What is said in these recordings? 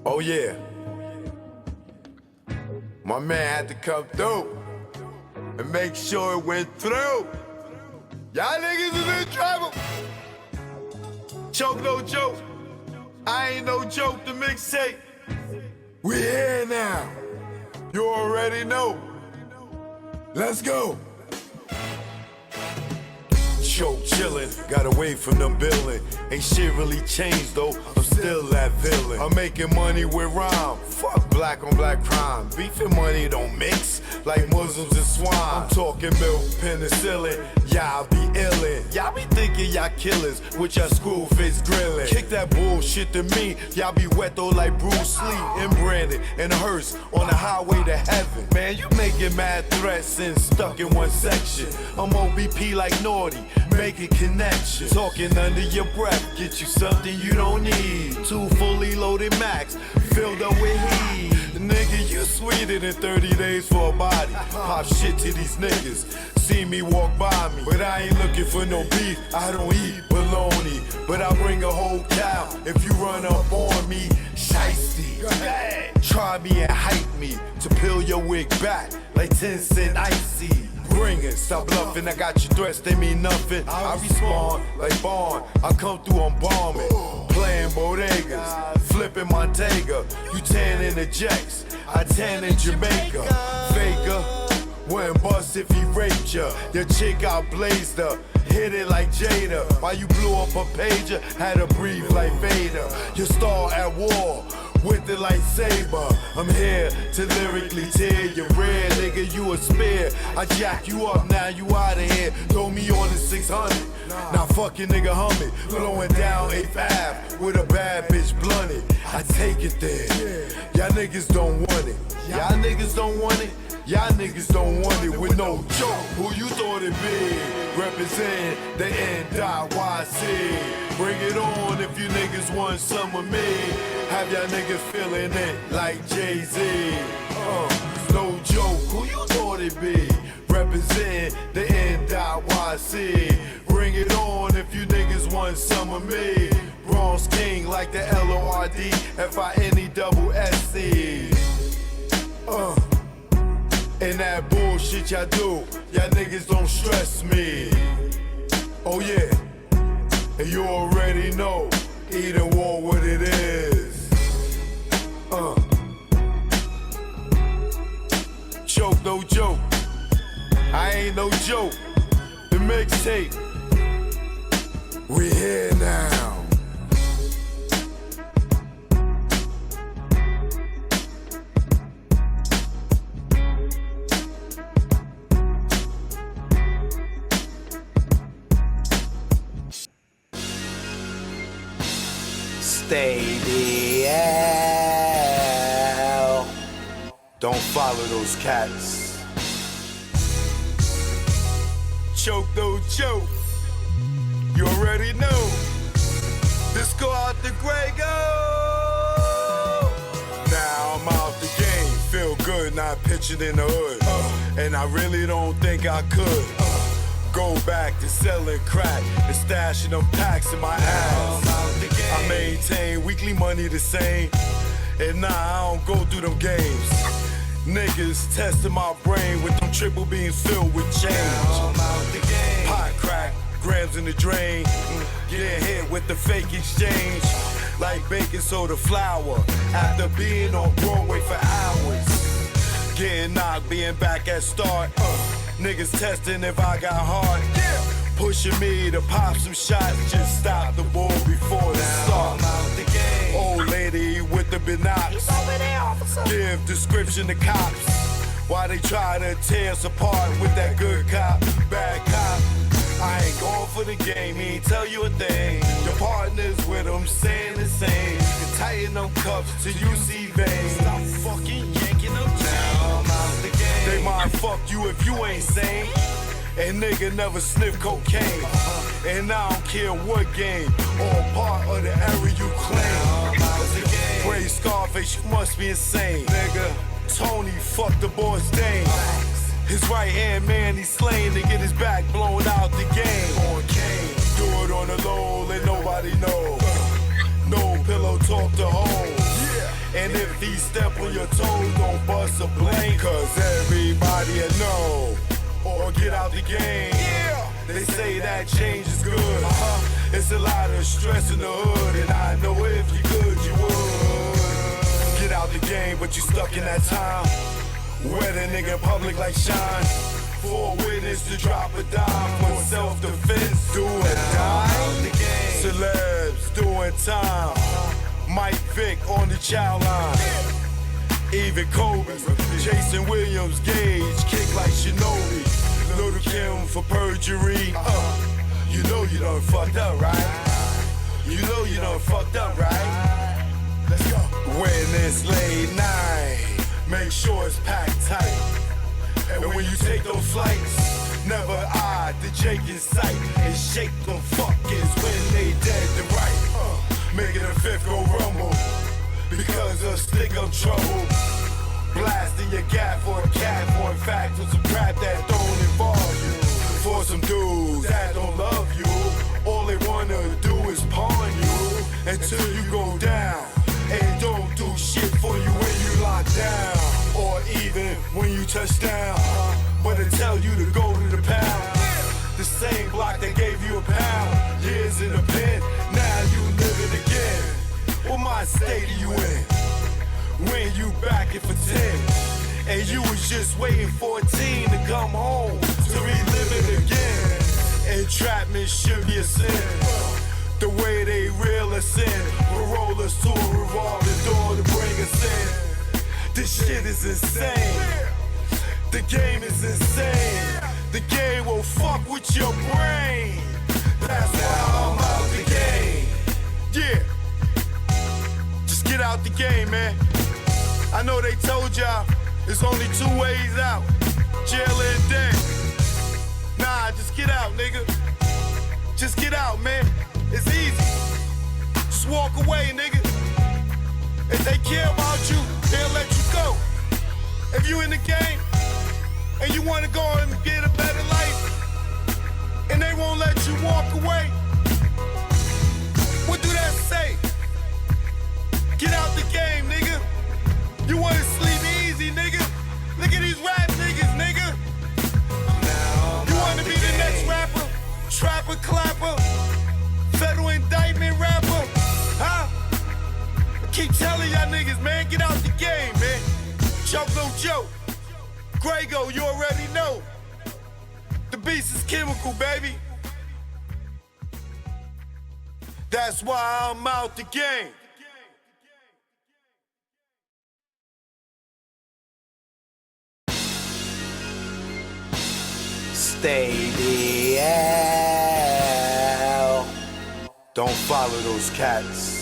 Oh yeah, my man had to come through and make sure it went through. Y'all niggas is in trouble. Choke no joke, I ain't no joke, the mixtape. We here now, you already know. Let's go. Choke chillin', got away from them billin'. Ain't shit really changed though, I'm still that villain. I'm making money with rhyme, fuck black on black crime. Beef and money don't mix, like Muslims and swine. I'm talking milk, penicillin, y'all be illin'. Y'all be thinking y'all killers, with y'all screw face grillin'. Kick that bullshit to me, y'all be wet though like Bruce Lee. And Brandon and Hearst on the highway to heaven. Man, you making mad threats and stuck in one section. I'm OBP like Naughty, making connections. Talking under your breath, get you something you don't need. 2 fully loaded Macs, filled up with heat. Nigga, you sweeter than 30 days for a body. Pop shit to these niggas, see me walk by me. But I ain't looking for no beef, I don't eat bologna. But I bring a whole cow if you run up on me. Shiesty, try me and hype me to peel your wig back like 10 cent icy. Bring it, stop bluffing, I got your threats, they mean nothing. I respond like Bond, I come through, I'm bombing. Playing bodegas, flipping Montega. You tan in the Jacks, I tan in Jamaica. Faker, wouldn't bust if he raped ya. Your chick out blazed her, hit it like Jada. While you blew up a pager, had to breathe like Vader. Your star at war, with the lightsaber. I'm here to lyrically tear your red, nigga, you a spear. I jack you up, now you outta here. Throw me on the 600. Now fucking nigga hummin', blowing down 8th Ave with a bad bitch blunted. I take it there. Y'all niggas don't want it. Y'all niggas don't want it. Y'all niggas don't want it with no joke. Who you thought it be? Represent the NYC. Bring it on if you niggas want some of me. Have y'all niggas feeling it like Jay-Z. No joke, who you thought it be? Represent the NYC. Bring it on if you niggas want some of me. Bronx King like the LORD-FINE-SC. And that bullshit y'all do, y'all niggas don't stress me. Oh yeah, and you already know, either war what it is. Choke no joke, I ain't no joke. The mixtape, we here now. Stay the hell. Don't follow those cats. Choke no joke. You already know. This go out the Grego. Now I'm out the game. Feel good not pitching in the hood. And I really don't think I could go back to selling crack and stashing them packs in my ass. I maintain weekly money the same, and nah, I don't go through them games. Niggas testing my brain with them triple beams filled with change. Pot crack, grams in the drain. Get hit with the fake exchange, like baking soda flour. After being on Broadway for hours, getting knocked, being back at start. Niggas testing if I got heart. Pushing me to pop some shots, just stop the ball before the start. Old lady with the binocs, give description to cops. Why they try to tear us apart with that good cop, bad cop. I ain't going for the game, he ain't tell you a thing. Your partners with them saying the same. You can tighten them cuffs till you see veins. Stop fucking yanking them down. They might fuck you if you ain't sane. And nigga never sniff cocaine. And I don't care what game or part of the area you claim. Praise Scarface, you must be insane. Nigga, Tony fucked the boss Dane. His right hand man, he's slain to get his back blown out the game. Do it on the low, let nobody know. off the hose. Yeah. And if he step on your toes, don't bust a blame, cause everybody will know or get out the game. Yeah. They say that change is good. It's a lot of stress in the hood, and I know if you could, you would. Get out the game, but you stuck in that time where the nigga in public like shine. For a witness to drop a dime for self-defense, do or die. Celebs doing time. Mike Vick on the child line. Even Kobe, Jason Williams, Gage, kick like Shinobi. Little Kim for perjury. You know you done fucked up, right? You know you done fucked up, right? Let's go. When it's late night, make sure it's packed tight. And when you take those flights, never eye the Jake in sight. And shake them fuckers when they dead to right. Making a fifth go rumble because of stick up trouble. Blasting your gap for a cat, for in fact, for some crap that don't involve you. For some dudes that don't love you, all they wanna do is pawn you until you go down. And don't do shit for you when you lock down, or even when you touch down. But they tell you to go to the pound. The same block that gave you a pound. Years in the pen, now you living again. What mind state are you in? When you back it for 10, and you was just waiting for a teen to come home to relive it again. Entrapment should be a sin. The way they reel us in, will roll us to a revolving door to bring us in. This shit is insane. The game is insane. The game will fuck with your brain. That's why I'm out the game. Yeah. Just get out the game, man. I know they told y'all there's only 2 ways out. Jail and death. Nah, just get out, nigga. Just get out, man. It's easy. Just walk away, nigga. If they care about you, they'll let you go. If you in the game and you wanna go and get a better life, and they won't let you walk away, what do that say? Get out the game, nigga. You wanna sleep easy, nigga? Look at these rap niggas, nigga. You wanna be the next rapper, trapper, clapper, federal indictment rapper, huh? I keep telling y'all niggas, man, get out the game, man. Joke no joke. Grego, you already know. The beast is chemical, baby. That's why I'm out the game. Stay the hell. Don't follow those cats.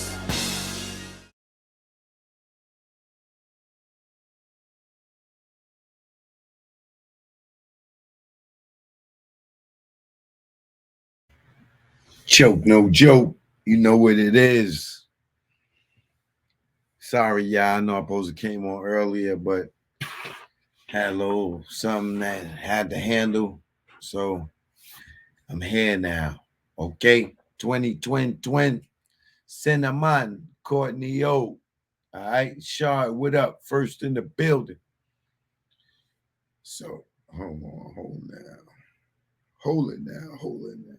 Choke, no joke. You know what it is. Sorry, y'all. I know I supposed to came on earlier, but had a little something that had to handle. So I'm here now. Okay. 2020. Cinnamon, Courtney O. All right. Shard, what up? First in the building. So hold on, hold now. Hold it now, hold it now.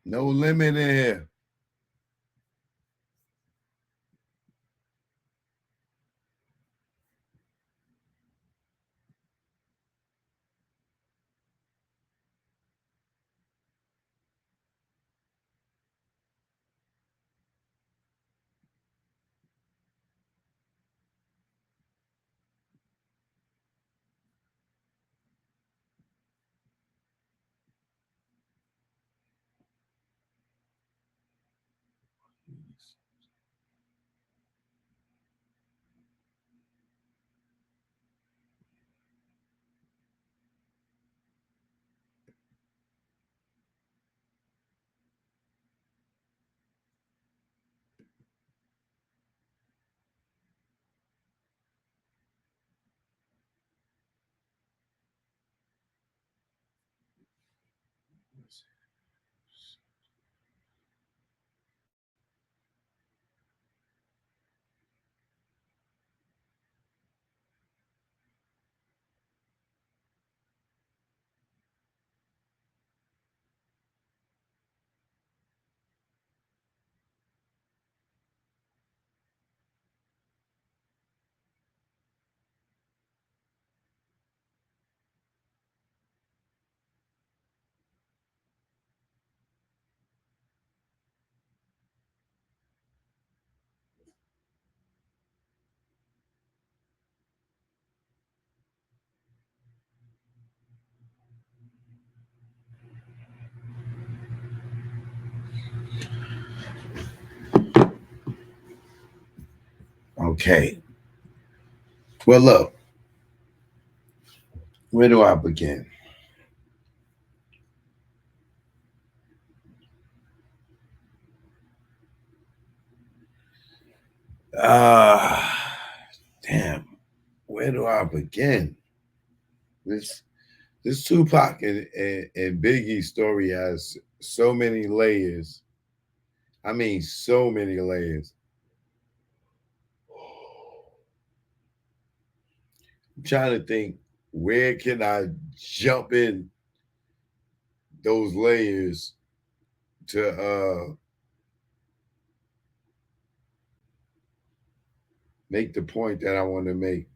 No limit in here. Okay. Well, look, where do I begin? Uh damn. Where do I begin? This this Tupac and Biggie story has so many layers. I mean, so many layers. I'm trying to think, where can I jump in those layers to make the point that I want to make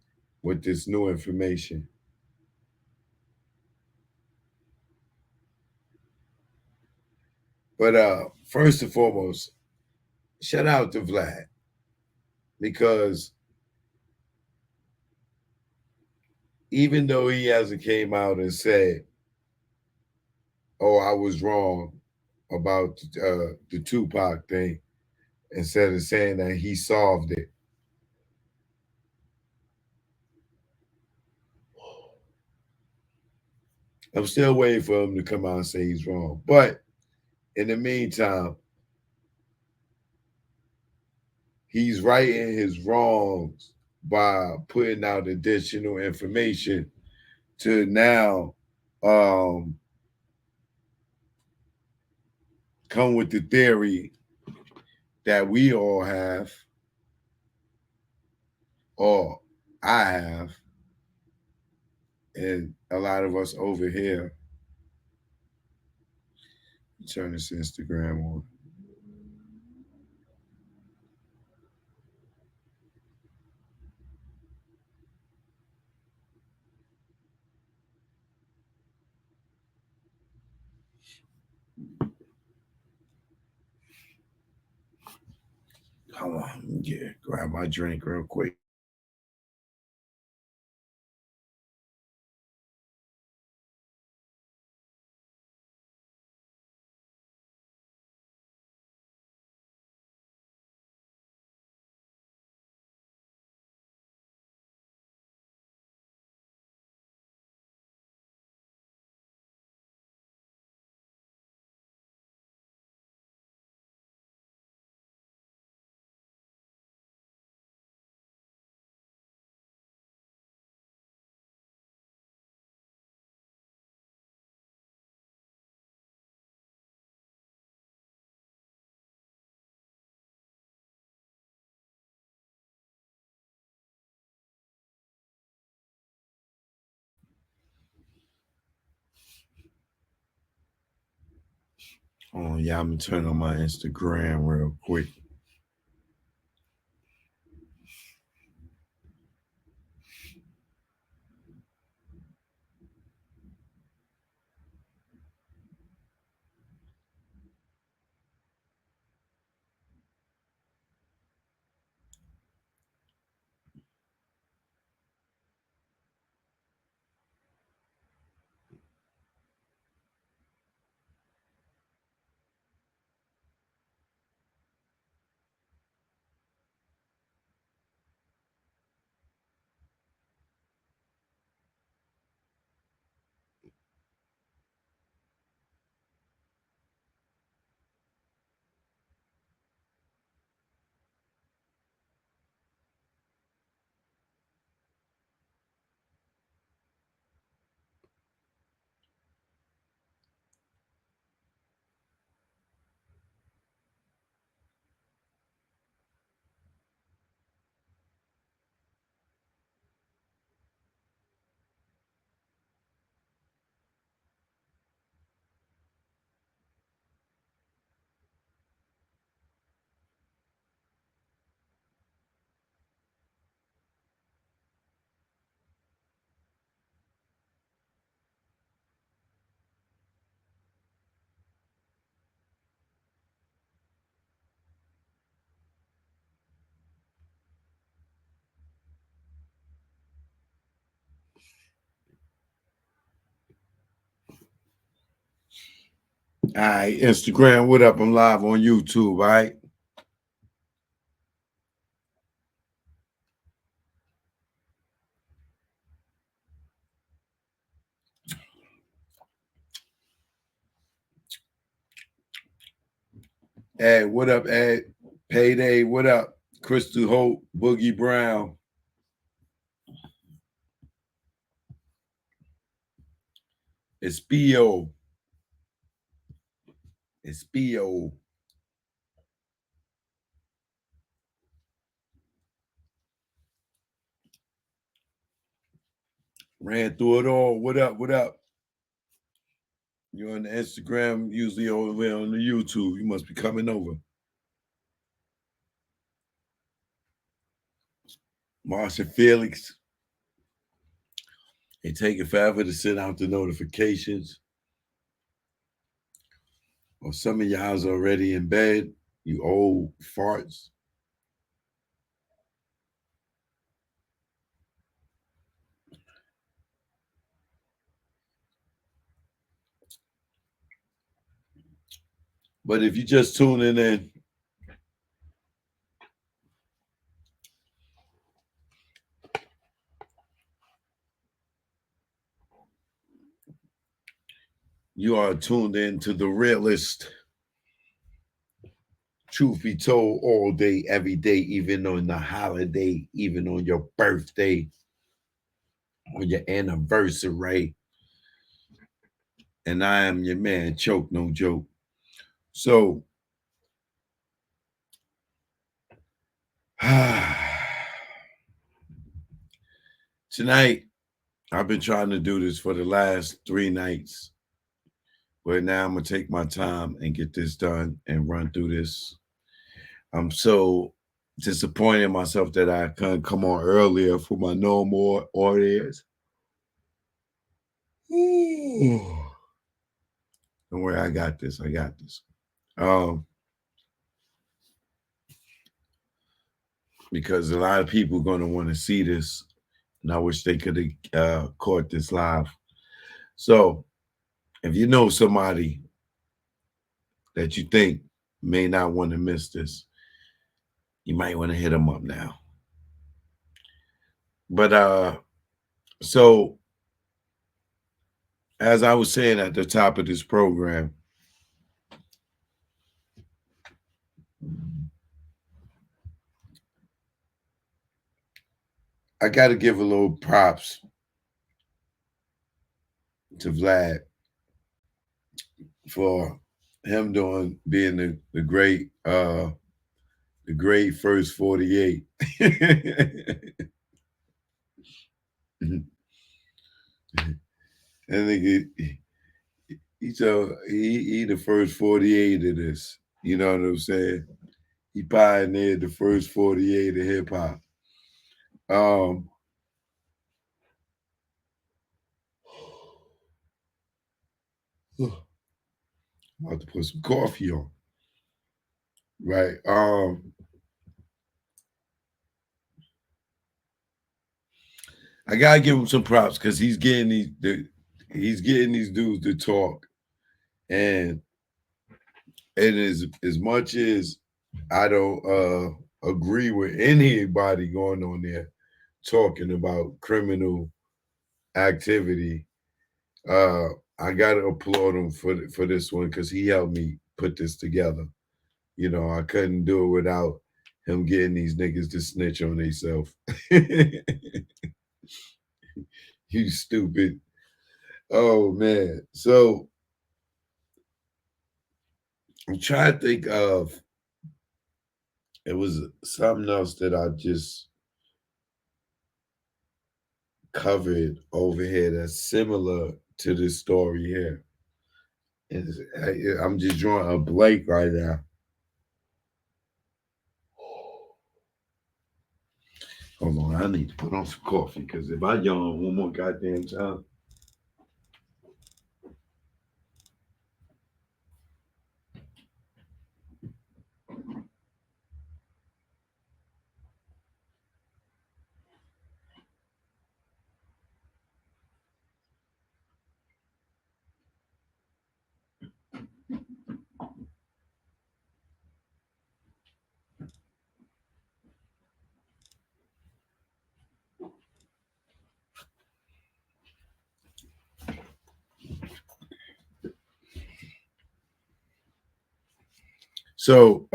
with this new information. But first and foremost, shout out to Vlad, because even though he hasn't came out and said, "Oh, I was wrong about the Tupac thing," instead of saying that he solved it, I'm still waiting for him to come out and say he's wrong. But in the meantime, he's righting his wrongs by putting out additional information to now um, come with the theory that we all have, or I have, and a lot of us over here. Turn this Instagram on. Hold on, yeah, grab my drink real quick. Oh yeah, I'm gonna turn on my Instagram real quick. All right, Instagram, what up? I'm live on YouTube, all right? Ed, what up, Ed? Payday, what up? Crystal Hope, Boogie Brown. Espio. Espio. Ran through it all. What up? What up? You're on the Instagram, usually over there on the YouTube. You must be coming over. Marsha Felix. It taking forever to send out the notifications. Or some of y'all's already in bed, you old farts. But if you just tuning in, you are tuned in to the realest. Truth be told, all day, every day, even on the holiday, even on your birthday, on your anniversary. And I am your man, Choke No Joke. So, tonight, I've been trying to do this for the last 3 nights. But now I'm going to take my time and get this done and run through this. I'm so disappointed in myself that I couldn't come on earlier for my normal audience. Ooh. Don't worry, I got this. I got this. Because a lot of people are going to want to see this, and I wish they could have caught this live. So, if you know somebody that you think may not want to miss this, you might want to hit them up now. But so as I was saying at the top of this program, I got to give a little props to Vlad for him being the great first 48. I think he the first 48 of this. You know what I'm saying? He pioneered the first 48 of hip hop. I'm about to put some coffee on. Right. I gotta give him some props because he's getting these dudes to talk. And as much as I don't agree with anybody going on there talking about criminal activity, I gotta applaud him for this one because he helped me put this together. You know, I couldn't do it without him getting these niggas to snitch on themselves. You stupid. Oh man. So I'm trying to think of it was something else that I just covered over here that's similar to this story here. And I'm just drawing a blank right now. Hold on, I need to put on some coffee because if I yawn one more goddamn time. So,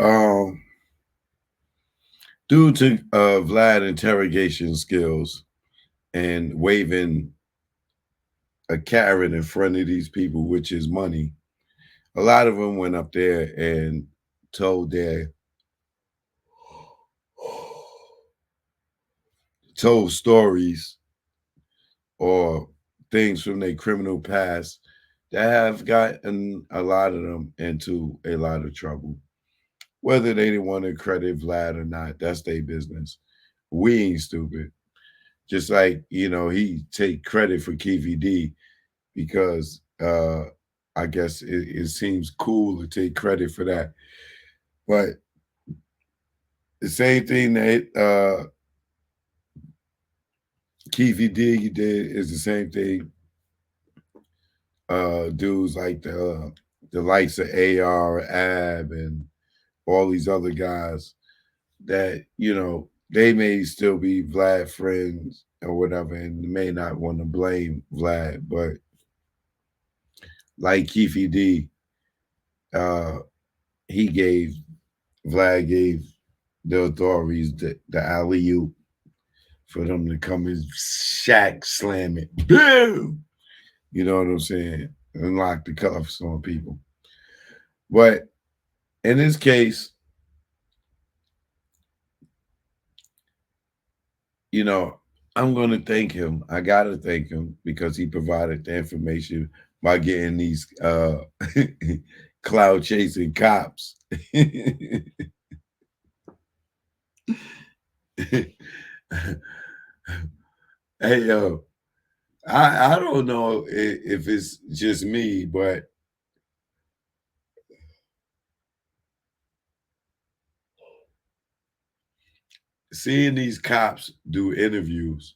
due to Vlad interrogation skills and waving a carrot in front of these people, which is money, a lot of them went up there and told their told stories or things from their criminal past that have gotten a lot of them into a lot of trouble. Whether they didn't want to credit Vlad or not, that's their business. We ain't stupid. Just like, he take credit for Keefy D because I guess it seems cool to take credit for that. But the same thing that Keefy D did is the same thing dudes like the likes of AR, Ab, and all these other guys that they may still be Vlad friends or whatever, and may not want to blame Vlad, but like Keefy D, uh, he gave Vlad gave the authorities the alley oop for them to come and shack slam it, boom. You know what I'm saying? And lock the cuffs on people. But in this case, you know, I'm going to thank him. I got to thank him because he provided the information by getting these cloud chasing cops. Hey, yo, I don't know if it's just me, but seeing these cops do interviews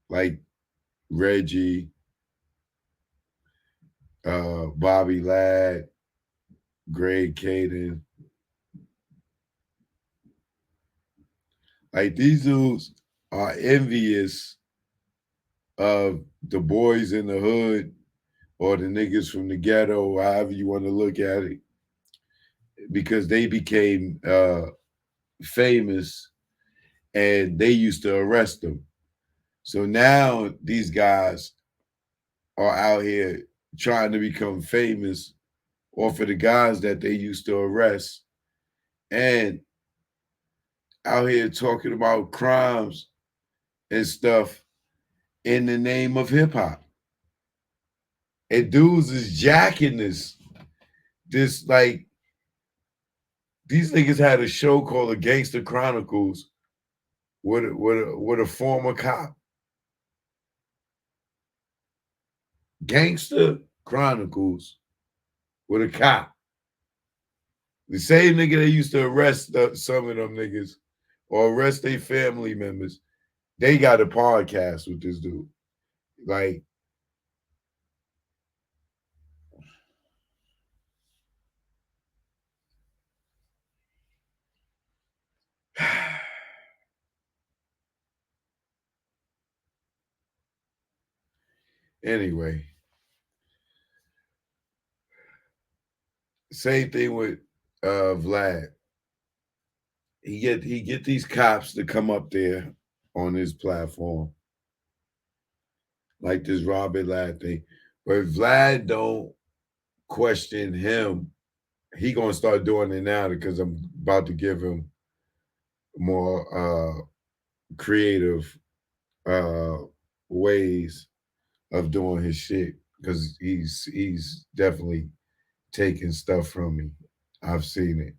like Reggie, Bobby Ladd, Greg Caden, like these dudes are envious of the boys in the hood or the niggas from the ghetto, however you want to look at it, because they became famous and they used to arrest them. So now these guys are out here trying to become famous off of the guys that they used to arrest and out here talking about crimes and stuff in the name of hip hop. And dudes is jacking this like these niggas had a show called The Gangster Chronicles with a former cop. Gangster Chronicles with a cop. The same nigga that used to arrest some of them niggas or arrest their family members, they got a podcast with this dude. Like, anyway, same thing with Vlad. He get these cops to come up there on his platform, like this Robert Ladd thing. But if Vlad don't question him, he gonna start doing it now because I'm about to give him more creative uh ways of doing his shit because he's definitely taking stuff from me. I've seen it.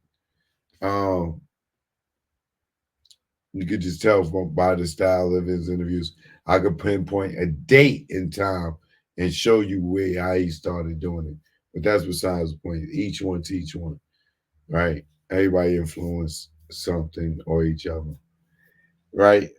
You could just tell by the style of his interviews. I could pinpoint a date and time and show you where how he started doing it. But that's besides the point. Each one teach one, right? Everybody influence something or each other, right?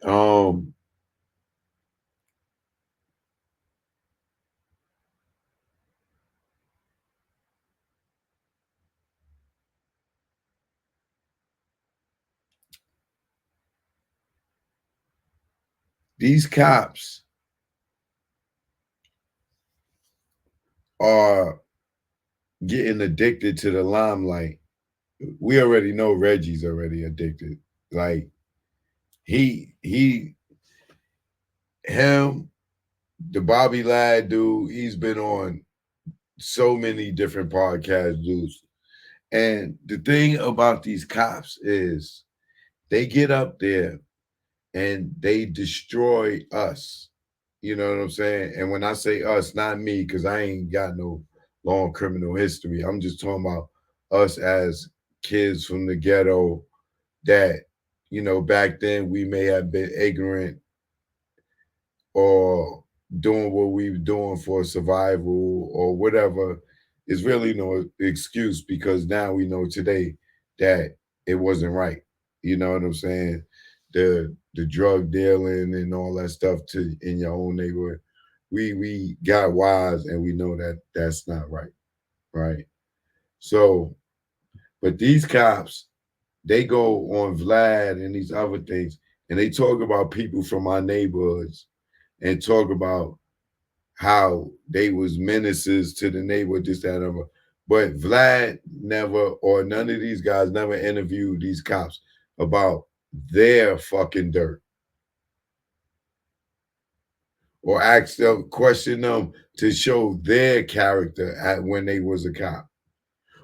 These cops are getting addicted to the limelight. We already know Reggie's already addicted. Like he him, the Bobby Ladd dude, he's been on so many different podcast dudes. And the thing about these cops is they get up there and they destroy us. You know what I'm saying? And when I say us, not me, because I ain't got no long criminal history. I'm just talking about us as kids from the ghetto that, back then we may have been ignorant or doing what we were doing for survival or whatever is really no excuse because now we know today that it wasn't right. You know what I'm saying? The drug dealing and all that stuff to in your own neighborhood. We got wise and we know that that's not right. Right. So, but these cops, they go on Vlad and these other things and they talk about people from our neighborhoods and talk about how they was menaces to the neighborhood, this, that, and other. But Vlad never, or none of these guys never interviewed these cops about their fucking dirt or asked them, question them to show their character at when they was a cop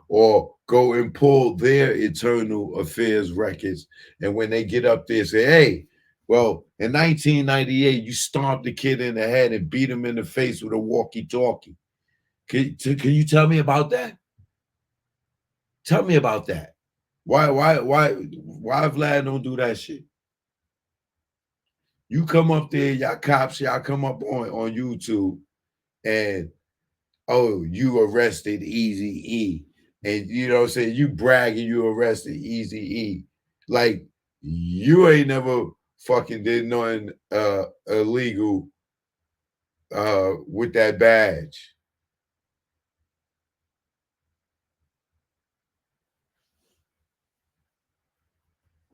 or go and pull their internal affairs records. And when they get up there, say, hey, well, in 1998, you stomped the kid in the head and beat him in the face with a walkie-talkie. Can you tell me about that? Tell me about that. Why Vlad don't do that shit? You come up there, y'all cops, y'all come up on YouTube and oh, you arrested Easy E. And you know what I'm saying? You bragging you arrested Easy E. Like you ain't never fucking did nothing illegal with that badge.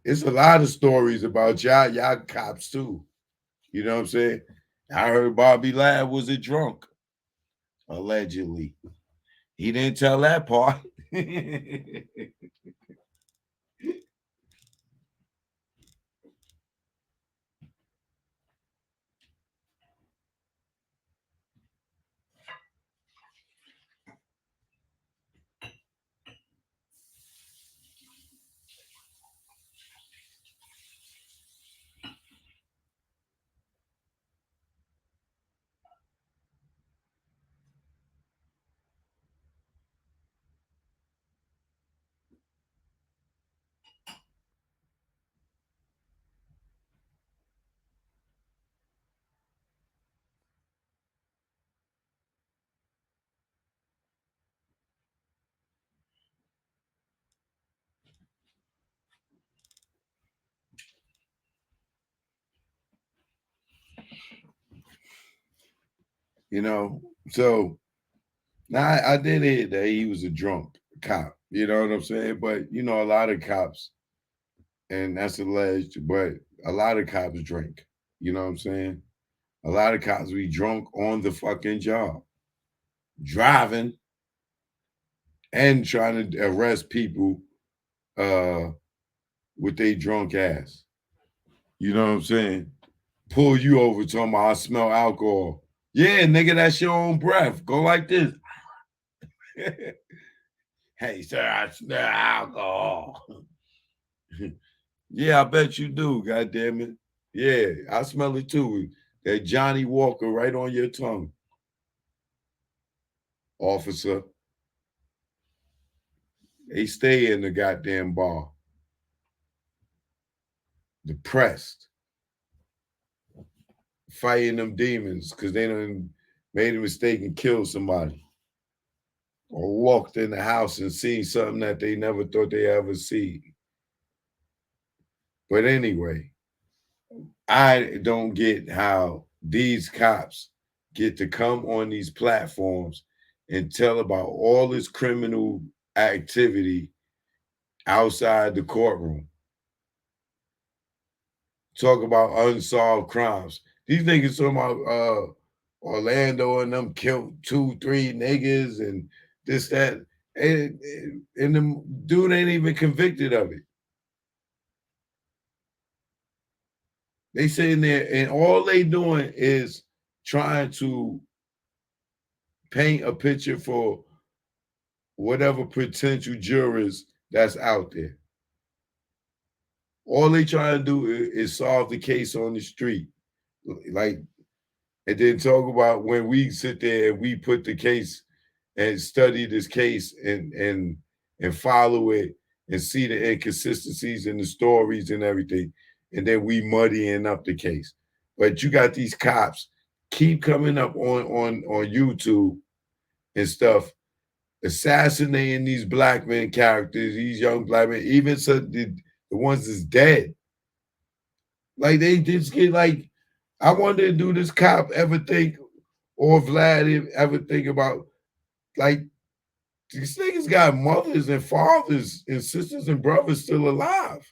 It's a lot of stories about y'all cops too. You know what I'm saying? I heard Bobby Ladd was a drunk, allegedly. He didn't tell that part. you know, so now I did hear that he was a drunk cop. You know what I'm saying? But a lot of cops, and that's alleged, but a lot of cops drink. You know what I'm saying? A lot of cops be drunk on the fucking job, driving and trying to arrest people uh with their drunk ass. You know what I'm saying? Pull you over talking about I smell alcohol. Yeah, nigga, that's your own breath. Go like this. Hey, sir, I smell alcohol. Yeah, I bet you do, God damn it. Yeah, I smell it too. That Johnny Walker right on your tongue. Officer, they stay in the goddamn bar. Depressed. Fighting them demons because they done made a mistake and killed somebody. Or walked in the house and seen something that they never thought they ever see. But anyway, I don't get how these cops get to come on these platforms and tell about all this criminal activity outside the courtroom. Talk about unsolved crimes. These niggas talking about Orlando and them killed 2, 3 niggas and this, that. and the dude ain't even convicted of it. They sitting there and all they doing is trying to paint a picture for whatever potential jurors that's out there. All they trying to do is solve the case on the street. Like, and then talk about when we sit there and we put the case and study this case and follow it and see the inconsistencies in the stories and everything, and then we muddying up the case. But you got these cops keep coming up on YouTube and stuff, assassinating these black men characters, these young black men, even so the ones that's dead. Like they just get like, I wonder, do this cop ever think, or Vlad ever think about, like, these niggas got mothers and fathers and sisters and brothers still alive.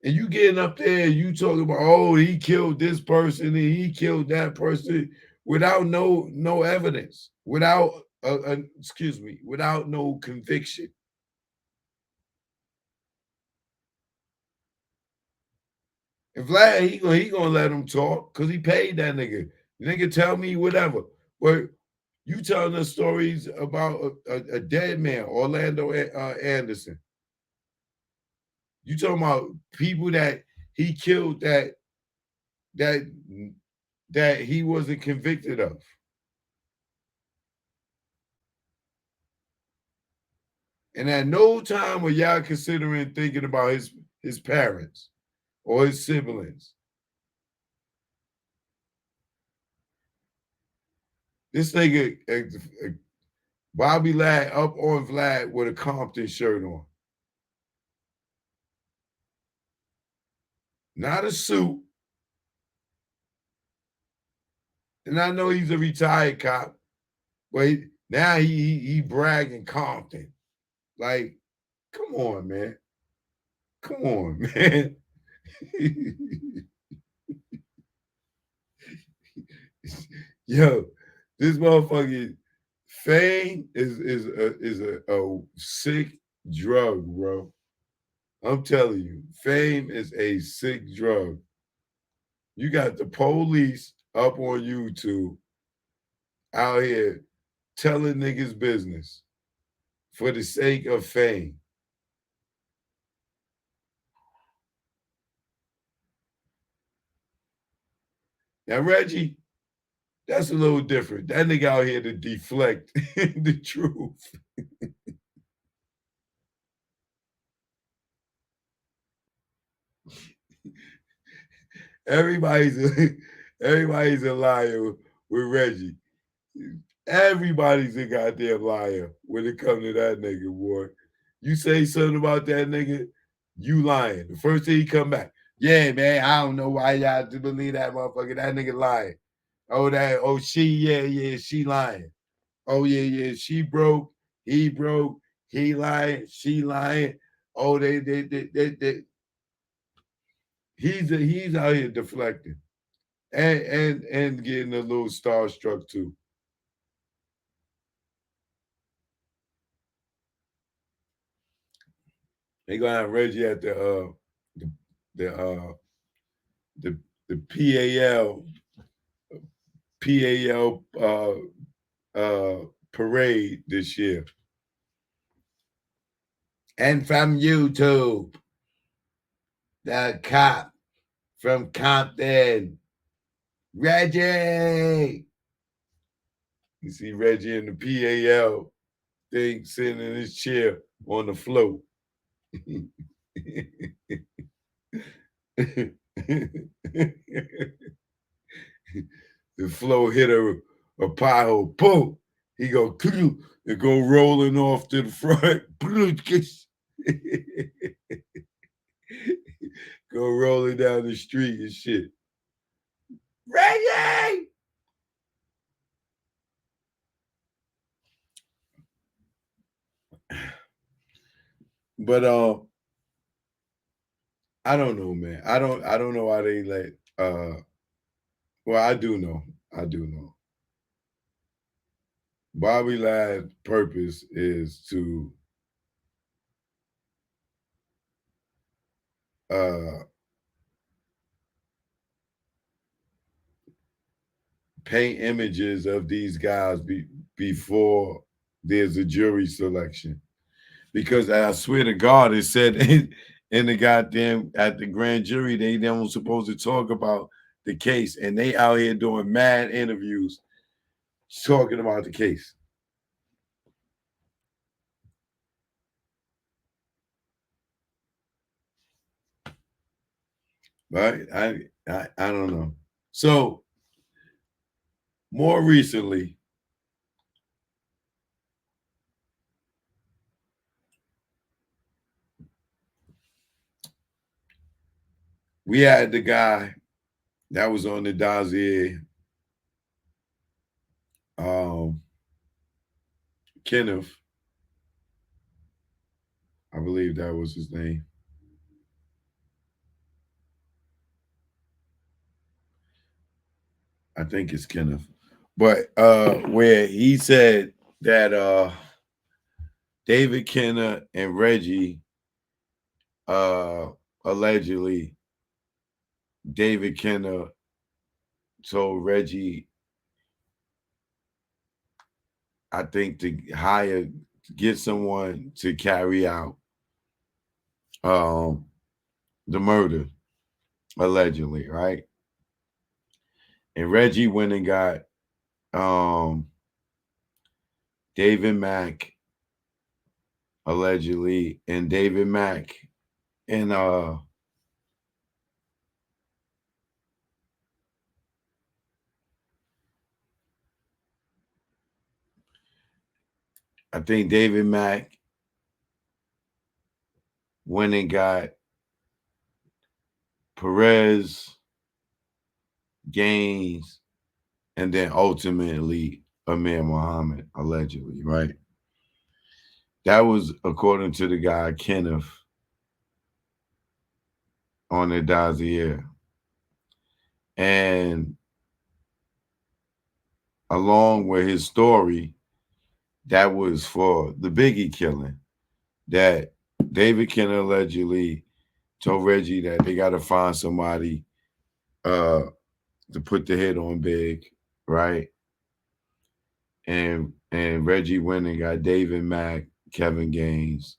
And you getting up there and you talking about, oh, he killed this person and he killed that person without no evidence, without excuse me, without no conviction. And Vlad, he gonna let him talk because he paid that nigga. The nigga tell me whatever. But you telling us stories about a dead man, Orlando Anderson. You talking about people that he killed that that he wasn't convicted of. And at no time were y'all considering thinking about his parents or his siblings. This nigga, Bobby Ladd up on Vlad with a Compton shirt on. Not a suit. And I know he's a retired cop, but now he bragging Compton. Like, come on, man. Come on, man. Yo, this motherfucking fame is a sick drug, bro. I'm telling you, fame is a sick drug. You got the police up on YouTube out here telling niggas business for the sake of fame. Now, Reggie, that's a little different. That nigga out here to deflect the truth. Everybody's everybody's a liar with Reggie. Everybody's a goddamn liar when it comes to that nigga, boy. You say something about that nigga, you lying. The first thing he come back, yeah, man, I don't know why y'all to believe that motherfucker. That nigga lying. She lying. Oh, yeah, she broke, he lying, she lying. Oh, they he's out here deflecting and getting a little starstruck too. They gonna have Reggie at the the uh the the PAL parade this year. And from YouTube, the cop from Compton, Reggie. You see Reggie in the PAL thing sitting in his chair on the float. The flow hit a pothole, boom. He go and go rolling off to the front. Go rolling down the street and shit. Reggie! But I don't know, man. I don't know why they let well, I do know. I do know. Bobby Lad's purpose is to uh, paint images of these guys before there's a jury selection. Because I swear to God, it said in the goddamn at the grand jury they weren't supposed to talk about the case, and they out here doing mad interviews talking about the case. Right? I don't know. So more recently, we had the guy that was on the dossier, um, Kenneth, I believe that was his name. I think it's Kenneth. But where he said that David Kenner and Reggie uh allegedly David Kenner told Reggie, I think, to get someone to carry out um the murder, allegedly, right? And Reggie went and got um David Mack, allegedly, and David Mack and I think David Mack went and got Perez, Gaines, and then ultimately Amir Muhammad, allegedly, right? That was according to the guy Kenneth on the dossier. And along with his story, that was for the Biggie killing, that David Kenner allegedly told Reggie that they got to find somebody uh, to put the hit on Big, right? And Reggie went and got David Mack, Kevin Gaines,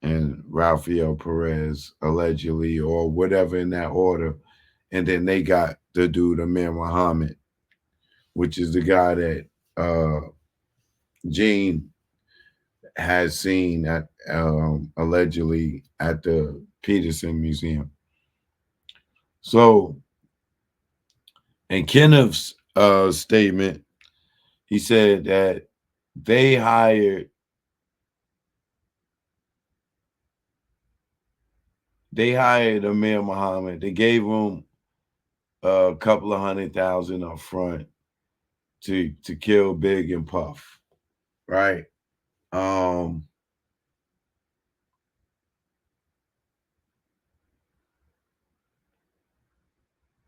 and Rafael Perez, allegedly, or whatever in that order. And then they got the dude Amir Muhammad, which is the guy that Gene has seen at allegedly at the Peterson Museum. So, in Kenneth's statement, he said that they hired Amir Muhammad. They gave him a couple of 100,000 up front to kill Big and Puff, right? Um,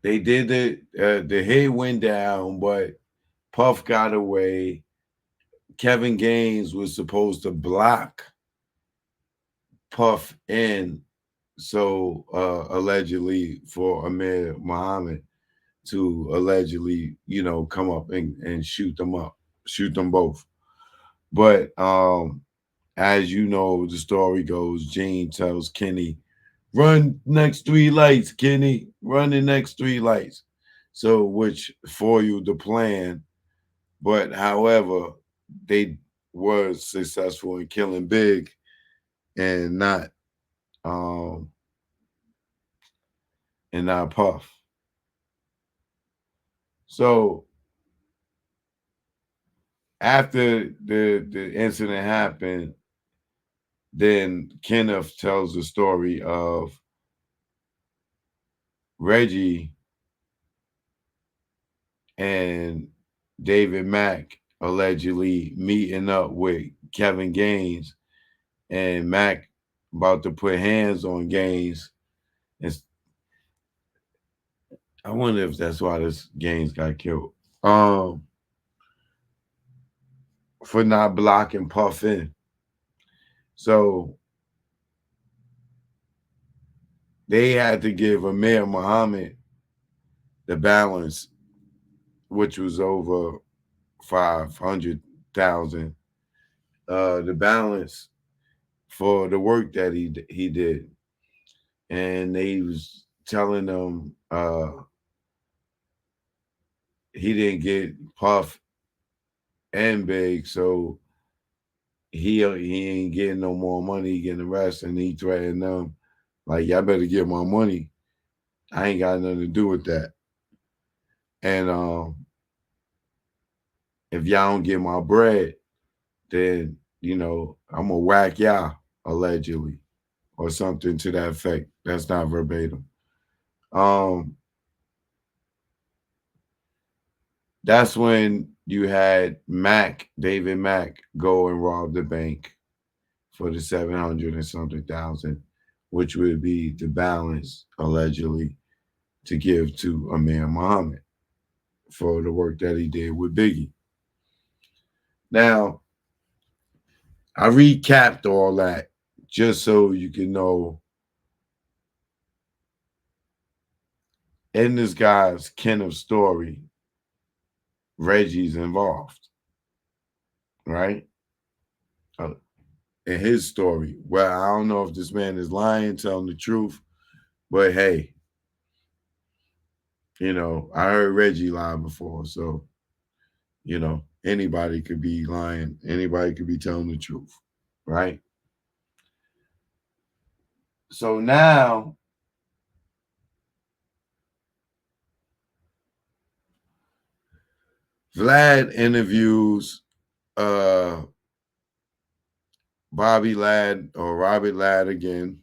they did it. The hit went down, but Puff got away. Kevin Gaines was supposed to block Puff in, so allegedly for Amir Muhammad to allegedly, come up and shoot them up, shoot them both. But as you know, the story goes, Gene tells Kenny, run next three lights, Kenny, run the next three lights. So which foiled the plan. But however, they were successful in killing Big and um not Puff. So after the incident happened, then Kenneth tells the story of Reggie and David Mack allegedly meeting up with Kevin Gaines, and Mack about to put hands on Gaines. And I wonder if that's why this Gaines got killed. for not blocking Puff in. So they had to give Amir Muhammad the balance, which was over 500,000. The balance for the work that he did, and they was telling them he didn't get Puff and Big, so he ain't getting no more money, he getting the rest, and he threatened them like, y'all better get my money. I ain't got nothing to do with that. And if y'all don't get my bread, then I'm gonna whack y'all, allegedly, or something to that effect. That's not verbatim. Um, that's when you had David Mack, go and rob the bank for the 700 and something thousand, which would be the balance allegedly to give to Amir Muhammad for the work that he did with Biggie. Now, I recapped all that just so you can know in this guy's Kenneth story, Reggie's involved, right? Uh, in his story. Well, I don't know if this man is lying, telling the truth, but hey, I heard Reggie lie before, so anybody could be lying, anybody could be telling the truth, right? So now Vlad interviews uh Bobby Ladd or Robert Ladd again.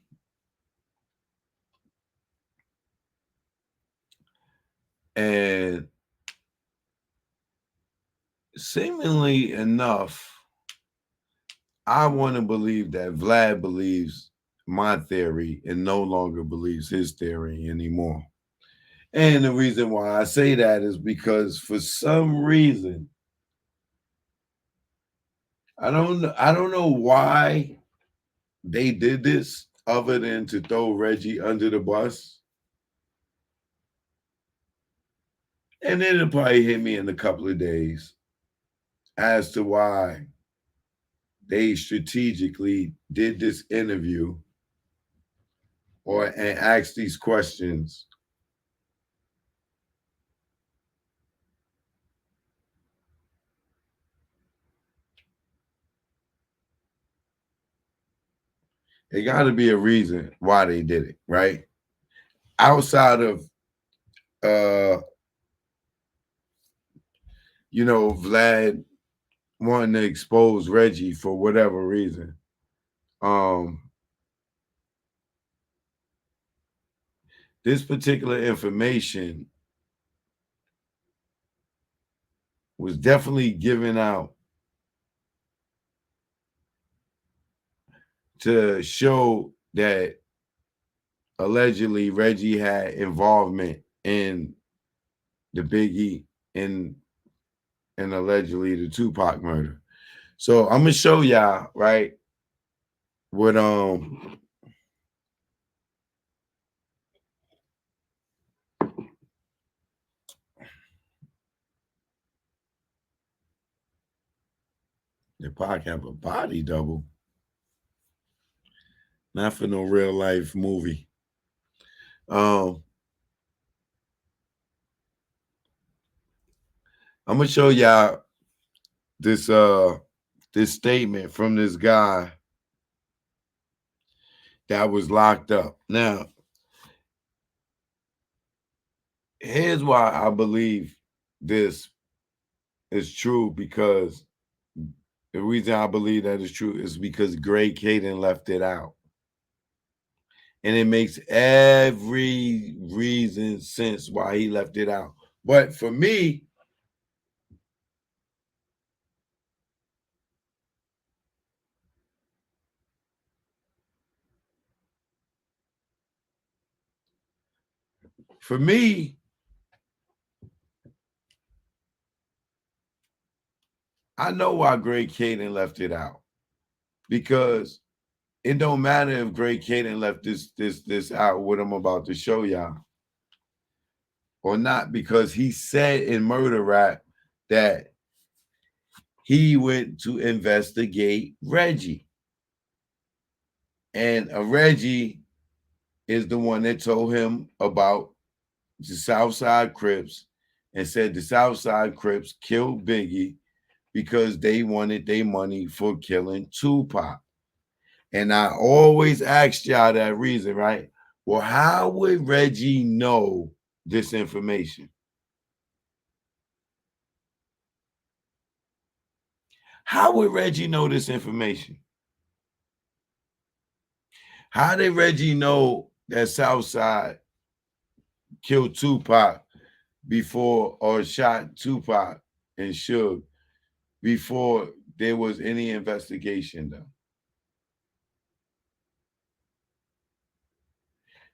And seemingly enough, I want to believe that Vlad believes my theory and no longer believes his theory anymore. And the reason why I say that is because for some reason, I don't know why they did this other than to throw Reggie under the bus. And then it'll probably hit me in a couple of days as to why they strategically did this interview and asked these questions. There got to be a reason why they did it, right? Outside of uh, Vlad wanting to expose Reggie for whatever reason. Um, this particular information was definitely given out to show that allegedly Reggie had involvement in the Biggie and allegedly the 2Pac murder. So I'm gonna show y'all, right, what the Pac have a body double, not for no real life movie. Um, I'm gonna show y'all this this statement from this guy that was locked up. Now, here's why I believe this is true, because the reason I believe that is true is because Greg Caden left it out. And it makes every reason sense why he left it out. But for me, I know why Greg Caden left it out, because it don't matter if Greg Caden left this out, what I'm about to show y'all, or not, because he said in Murder Rap that he went to investigate Reggie. And Reggie is the one that told him about the Southside Crips and said the Southside Crips killed Biggie because they wanted their money for killing Tupac. And I always asked y'all that reason, right? Well, how would Reggie know this information? How would Reggie know this information? How did Reggie know that Southside killed Tupac before, or shot Tupac and Suge before there was any investigation done?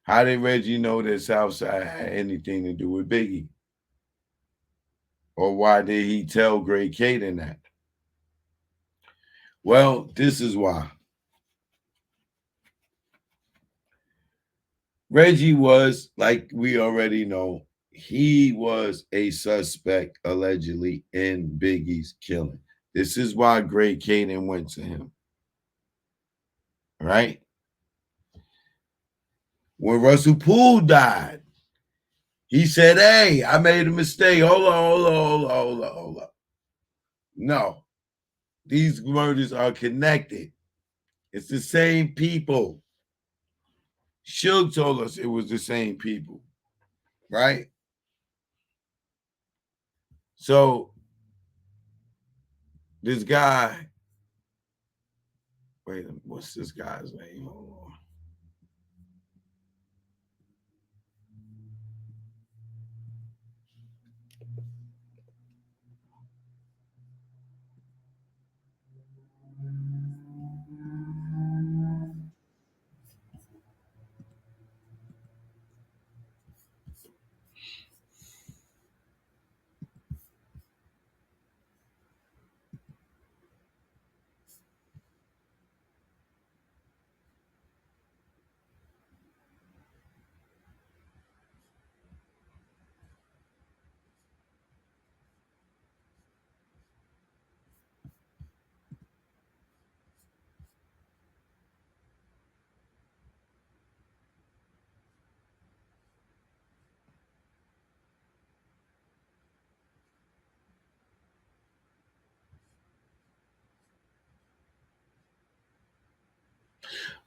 How did Reggie know that Southside had anything to do with Biggie? Or why did he tell Greg Caden that? Well, this is why. Reggie was, like we already know, he was a suspect allegedly in Biggie's killing. This is why Greg Caden went to him. Right? When Russell Poole died, he said, "Hey, I made a mistake. Hold on. No, these murders are connected. It's the same people." Suge told us it was the same people, right? So this guy, wait, what's this guy's name? Hold on.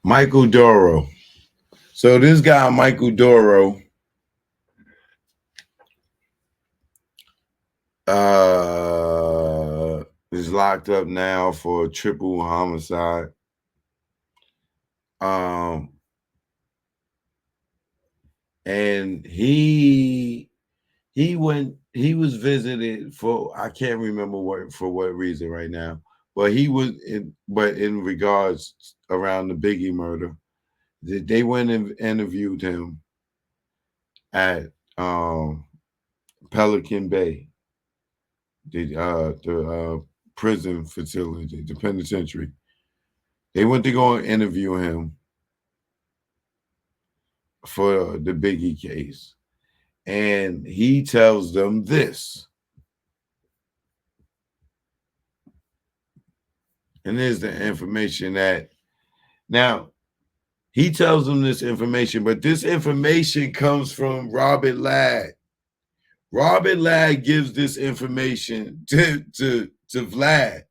Michael Doro. So this guy, Michael Doro, is locked up now for triple homicide. And he was visited for, I can't remember what reason right now, but in regards around the Biggie murder, they went and interviewed him at Pelican Bay, the prison facility, the penitentiary. They went to go and interview him for the Biggie case. And he tells them this. And there's the information that, now, he tells them this information, but this information comes from Robert Ladd. Robert Ladd gives this information to Vlad,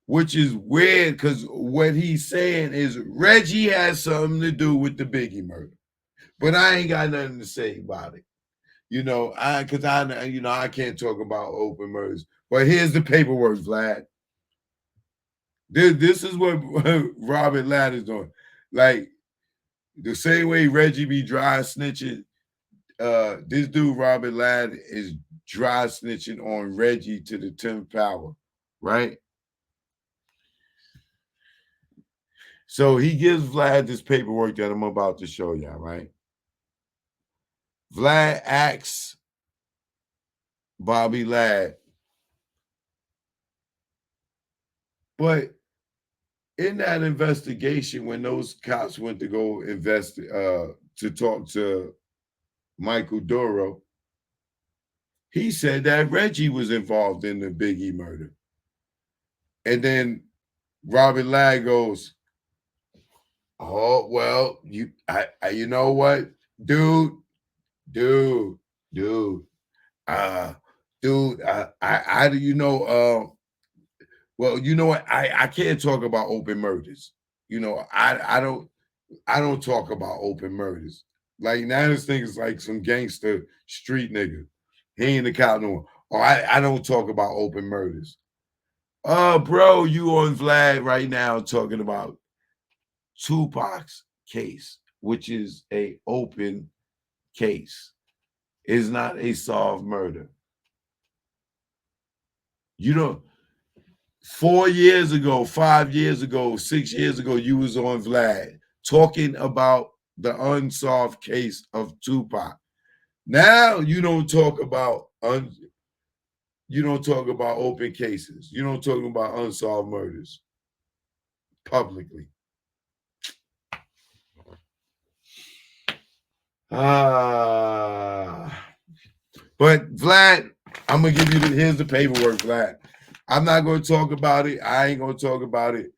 which is weird because what he's saying is Reggie has something to do with the Biggie murder. But I ain't got nothing to say about it. I can't talk about open murders. But here's the paperwork, Vlad. This is what Robert Ladd is doing. Like the same way Reggie be dry snitching, this dude Robert Ladd is dry snitching on Reggie to the 10th power, right? So he gives Vlad this paperwork that I'm about to show y'all, right? Vlad asks Bobby Ladd. But in that investigation, when those cops went to go to talk to Michael Duro, he said that Reggie was involved in the Biggie murder. And then Robert Ladd goes, "Oh well, you know what, dude, dude, dude, uh, dude, I you know, well, you know what, I can't talk about open murders. You know, I don't talk about open murders. Like now, this thing is like some gangster street nigga. He ain't the cop no more. Or I don't talk about open murders. Oh, bro, you on Vlad right now talking about Tupac's case, which is a open case, is not a solved murder. You don't. 4 years ago, 5 years ago, 6 years ago, you was on Vlad talking about the unsolved case of Tupac. Now you don't talk about you don't talk about open cases. You don't talk about unsolved murders publicly. Ah, but Vlad, I'm gonna give you here's the paperwork, Vlad. I'm not gonna talk about it. I ain't gonna talk about it.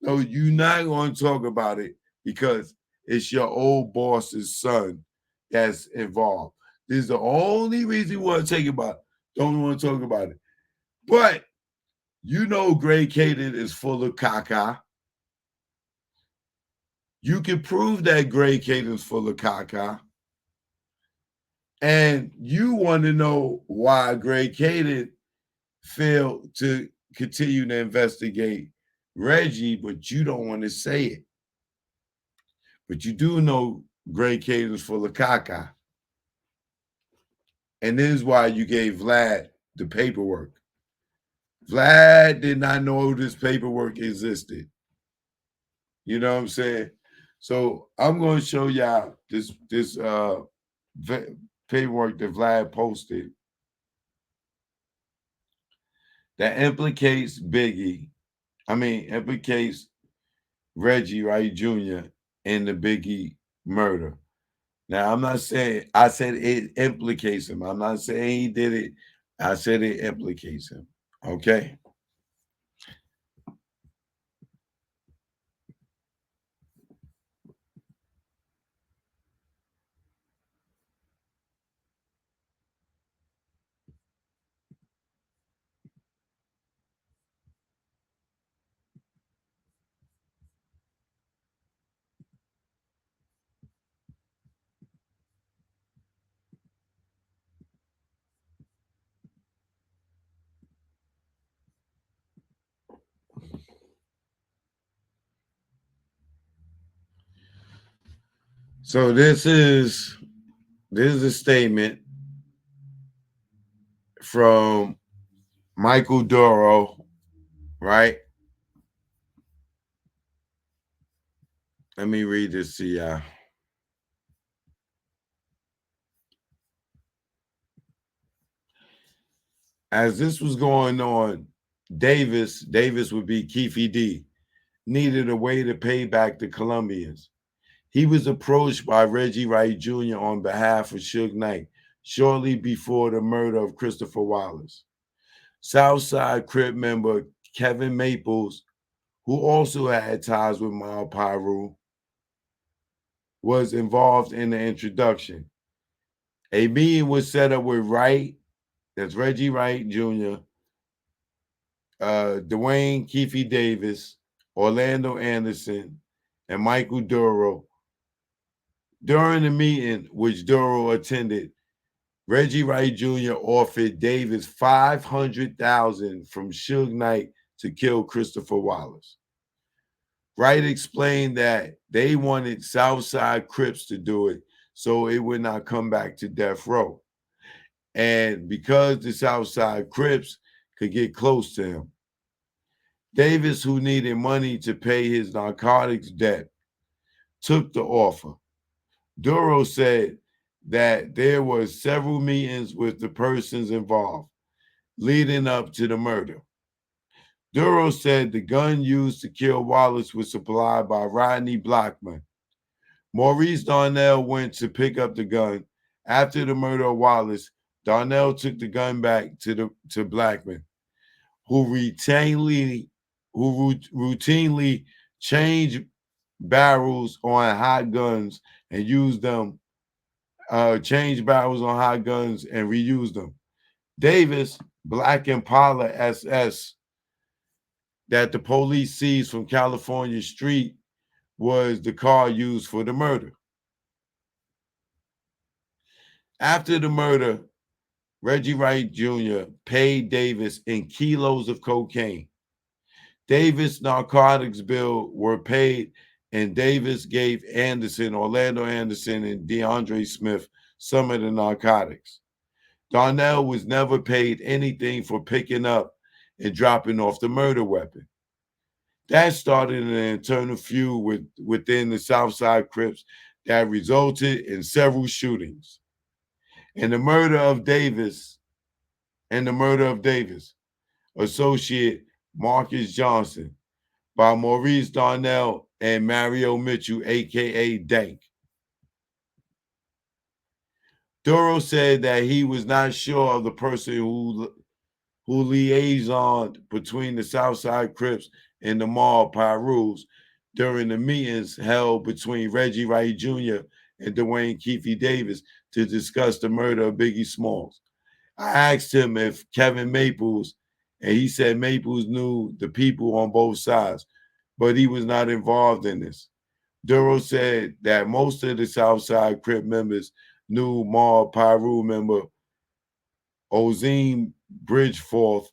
No, you're not gonna talk about it because it's your old boss's son that's involved. This is the only reason you want to take it about. Don't want to talk about it. But you know Gray Caden is full of caca. You can prove that Gray Caden is full of caca. And you want to know why Gray Caden failed to continue to investigate Reggie, but you don't want to say it. But you do know Gray Caden is full of caca. And this is why you gave Vlad the paperwork. Vlad did not know this paperwork existed. You know what I'm saying? So I'm going to show y'all this paperwork that Vlad posted that implicates implicates Reggie Wright Jr. in the Biggie murder. Now, I'm not saying, I said it implicates him. I'm not saying he did it. I said it implicates him. Okay? So this is a statement from Michael Duro, right? Let me read this to y'all. As this was going on, Davis would be Keefe D, needed a way to pay back the Colombians. He was approached by Reggie Wright Jr. on behalf of Suge Knight shortly before the murder of Christopher Wallace. Southside Crip member Kevin Maples, who also had ties with Mal Pyru, was involved in the introduction. A meeting was set up with Wright, that's Reggie Wright Jr., Dwayne Keefe Davis, Orlando Anderson, and Michael Duro. During the meeting, which Duro attended, Reggie Wright Jr. offered Davis $500,000 from Suge Knight to kill Christopher Wallace. Wright explained that they wanted Southside Crips to do it so it would not come back to death row. And because the Southside Crips could get close to him. Davis, who needed money to pay his narcotics debt, took the offer. Duro said that there were several meetings with the persons involved leading up to the murder. Duro said the gun used to kill Wallace was supplied by Rodney Blackman. Maurice Darnell went to pick up the gun. After the murder of Wallace, Darnell took the gun back to Blackman, who routinely changed barrels on hot guns and used them, changed barrels on hot guns and reused them. Davis, Black Impala SS, that the police seized from California Street was the car used for the murder. After the murder, Reggie Wright Jr. paid Davis in kilos of cocaine. Davis' narcotics bill were paid, and Davis gave Orlando Anderson, and DeAndre Smith some of the narcotics. Darnell was never paid anything for picking up and dropping off the murder weapon. That started an internal feud within the Southside Crips that resulted in several shootings. And the murder of Davis, associate Marcus Johnson, by Maurice Darnell and Mario Mitchell, aka Dank. Duro said that he was not sure of the person who liaisoned between the Southside Crips and the mob Pyrus during the meetings held between Reggie Wright Jr. and Dwayne Keefe Davis to discuss the murder of Biggie Smalls. I asked him if Kevin Maples, and he said Maples knew the people on both sides, but he was not involved in this. Duro said that most of the Southside Crip members knew mob Pyru member Ozine Bridgeforth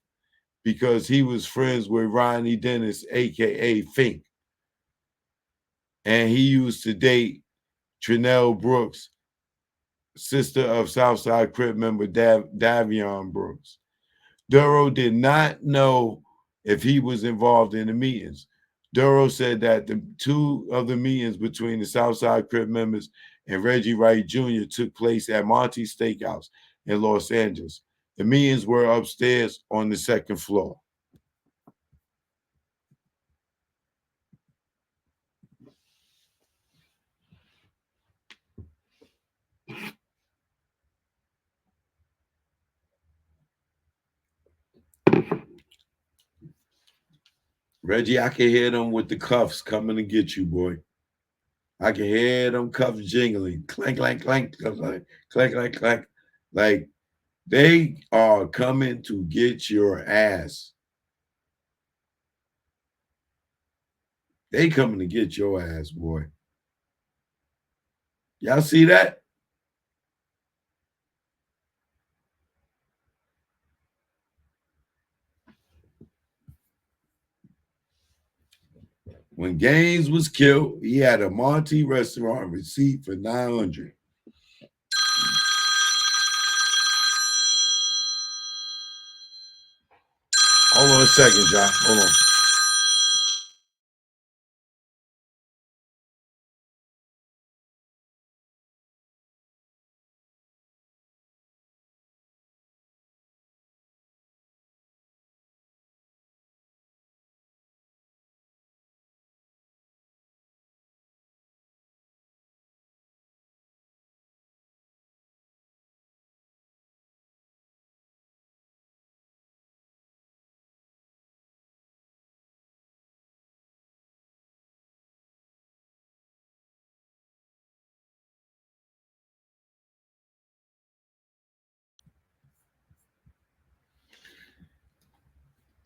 because he was friends with Ronnie Dennis, aka Fink. And he used to date Trinell Brooks, sister of Southside Crip member Davion Brooks. Duro did not know if he was involved in the meetings. Duro said that the two of the meetings between the Southside Crip members and Reggie Wright Jr. took place at Monty's Steakhouse in Los Angeles. The meetings were upstairs on the second floor. Reggie, I can hear them with the cuffs coming to get you, boy. I can hear them cuffs jingling. Clank, clank, clank, clank, clank, clank, clank. Like they are coming to get your ass. They coming to get your ass, boy. Y'all see that? When Gaines was killed, he had a Monty restaurant receipt for $900. Hold on a second, John. Hold on.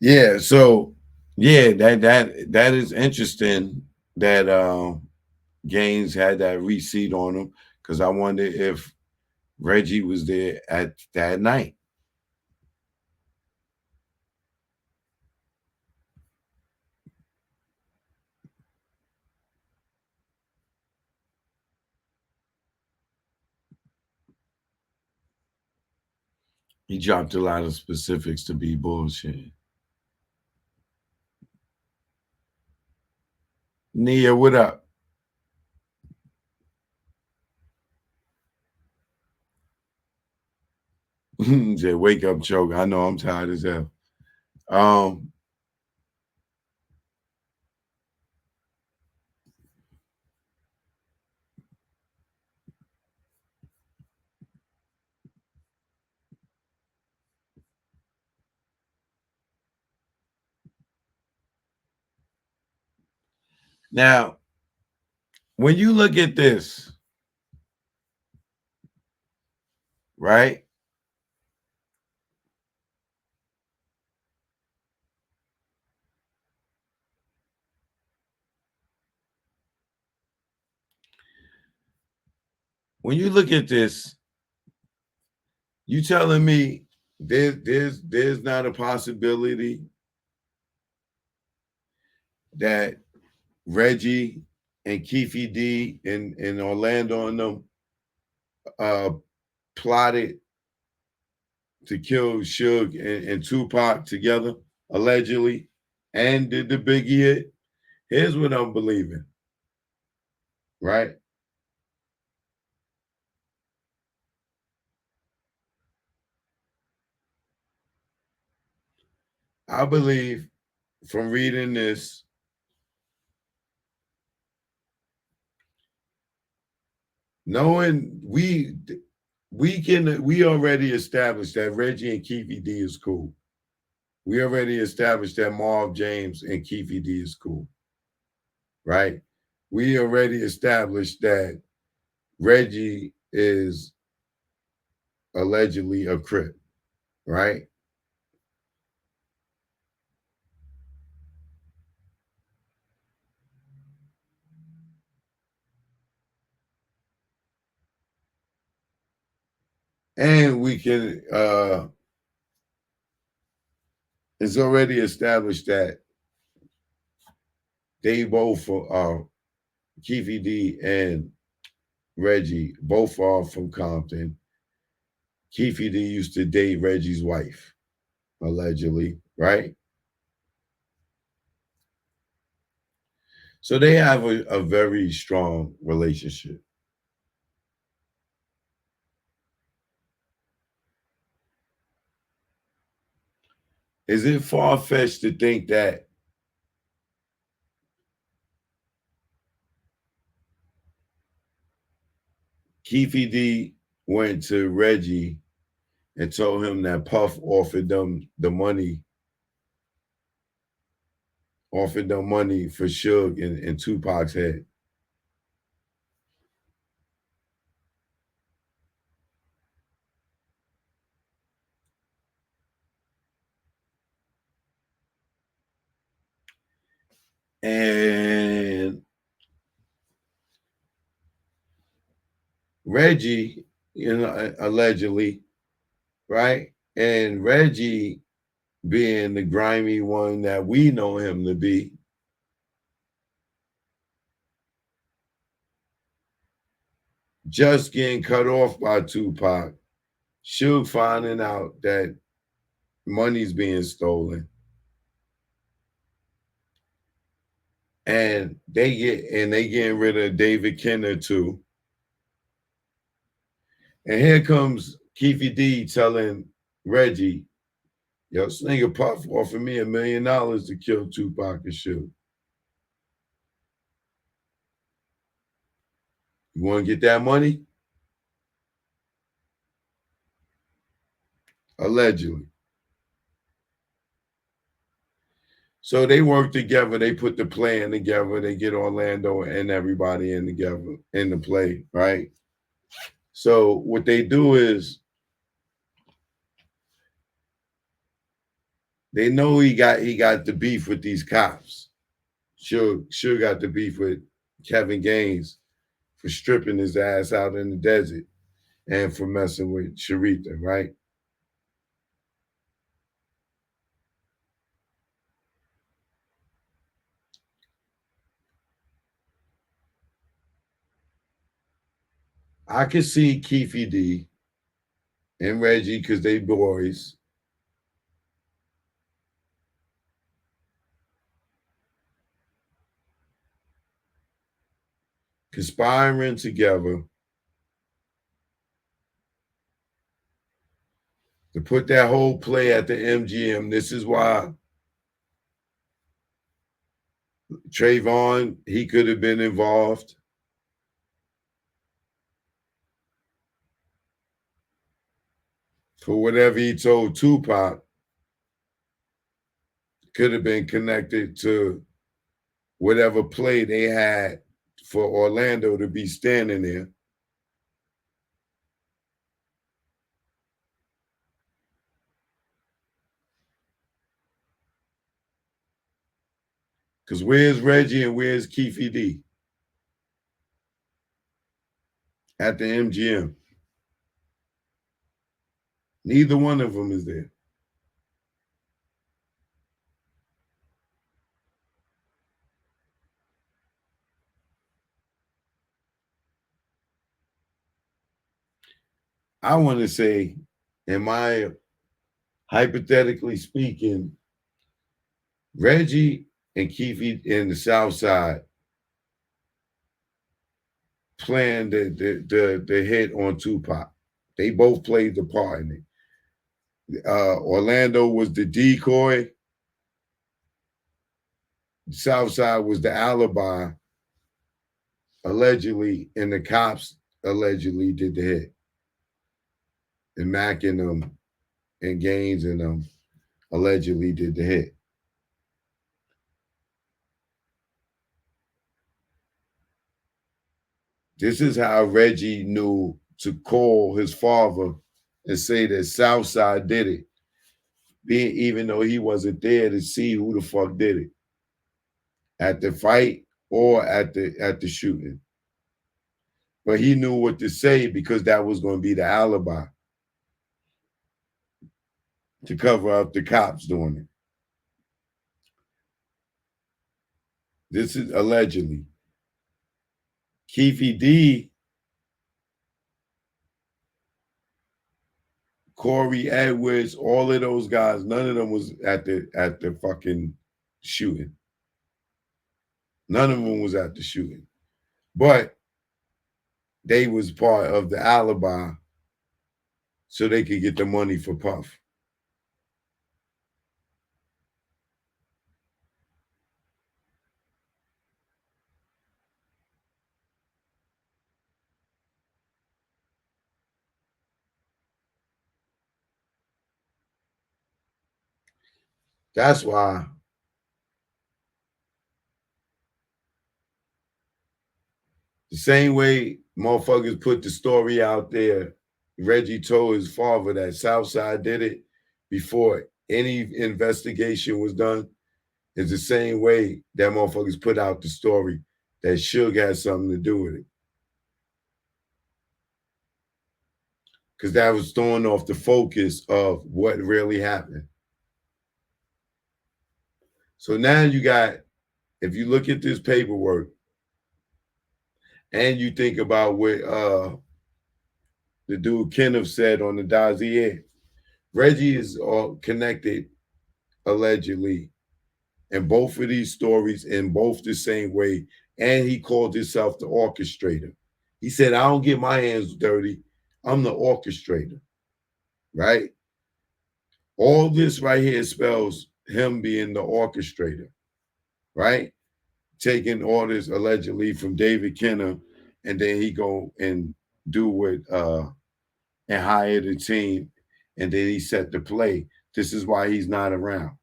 Yeah, so yeah, that is interesting that Gaines had that receipt on him because I wonder if Reggie was there at that night. He dropped a lot of specifics to be bullshit. Nia, what up? Say, wake up, choke. I know I'm tired as hell. Um, Now, when you look at this, right? When you look at this, you telling me there's not a possibility that Reggie and Keefe D and Orlando and them uh plotted to kill Suge and Tupac together, allegedly, and did the Biggie hit. Here's what I'm believing, right? I believe from reading this, knowing we already established that Reggie and Keefe D is cool. We already established that Marv James and Keefe D is cool, right? We already established that Reggie is allegedly a Crip, right? And we can it's already established that they both Keefe D and Reggie both are from Compton. Keefe D used to date Reggie's wife, allegedly, right? So they have a very strong relationship. Is it far fetched to think that Keefe D went to Reggie and told him that Puff offered them money for Suge and Tupac's head? And Reggie, allegedly, right? And Reggie, being the grimy one that we know him to be, just getting cut off by Tupac, Suge finding out that money's being stolen, and they getting rid of David Kenner too. And here comes Keefe D telling Reggie, yo, this nigga Puff offered me $1 million to kill Tupac and Suge. You want to get that money? Allegedly. So they work together. They put the plan together. They get Orlando and everybody in together in the play, right? So what they do is they know he got the beef with these cops. Sure got the beef with Kevin Gaines for stripping his ass out in the desert and for messing with Sharita, right? I could see Keefe D and Reggie because they boys conspiring together to put that whole play at the MGM. This is why Trayvon, he could have been involved. For whatever he told Tupac, could have been connected to whatever play they had for Orlando to be standing there. Because where's Reggie and where's Keefe D? At the MGM. Neither one of them is there. I want to say, am I hypothetically speaking, Reggie and Keefe in the South Side playing the hit on Tupac. They both played the part in it. Orlando was the decoy. South Side was the alibi, allegedly, and the cops allegedly did the hit. And Mac and them and Gaines and them allegedly did the hit. This is how Reggie knew to call his father and say that Southside did it, even though he wasn't there to see who the fuck did it at the fight or at the shooting. But he knew what to say because that was going to be the alibi to cover up the cops doing it. This is allegedly. Keefe D, Corey Edwards, all of those guys, none of them was at the fucking shooting. None of them was at the shooting. But they was part of the alibi so they could get the money for Puff. That's why the same way motherfuckers put the story out there, Reggie told his father that Southside did it before any investigation was done, is the same way that motherfuckers put out the story that Suge had something to do with it. Because that was throwing off the focus of what really happened. So now you got, if you look at this paperwork and you think about what the dude Kenneth said on the dossier, Reggie is connected allegedly in both of these stories in both the same way, and he called himself the orchestrator. He said, I don't get my hands dirty. I'm the orchestrator, right? All this right here spells him being the orchestrator, right? Taking orders allegedly from David Kenner, and then he go and do what and hire the team, and then he set the play. This is why he's not around.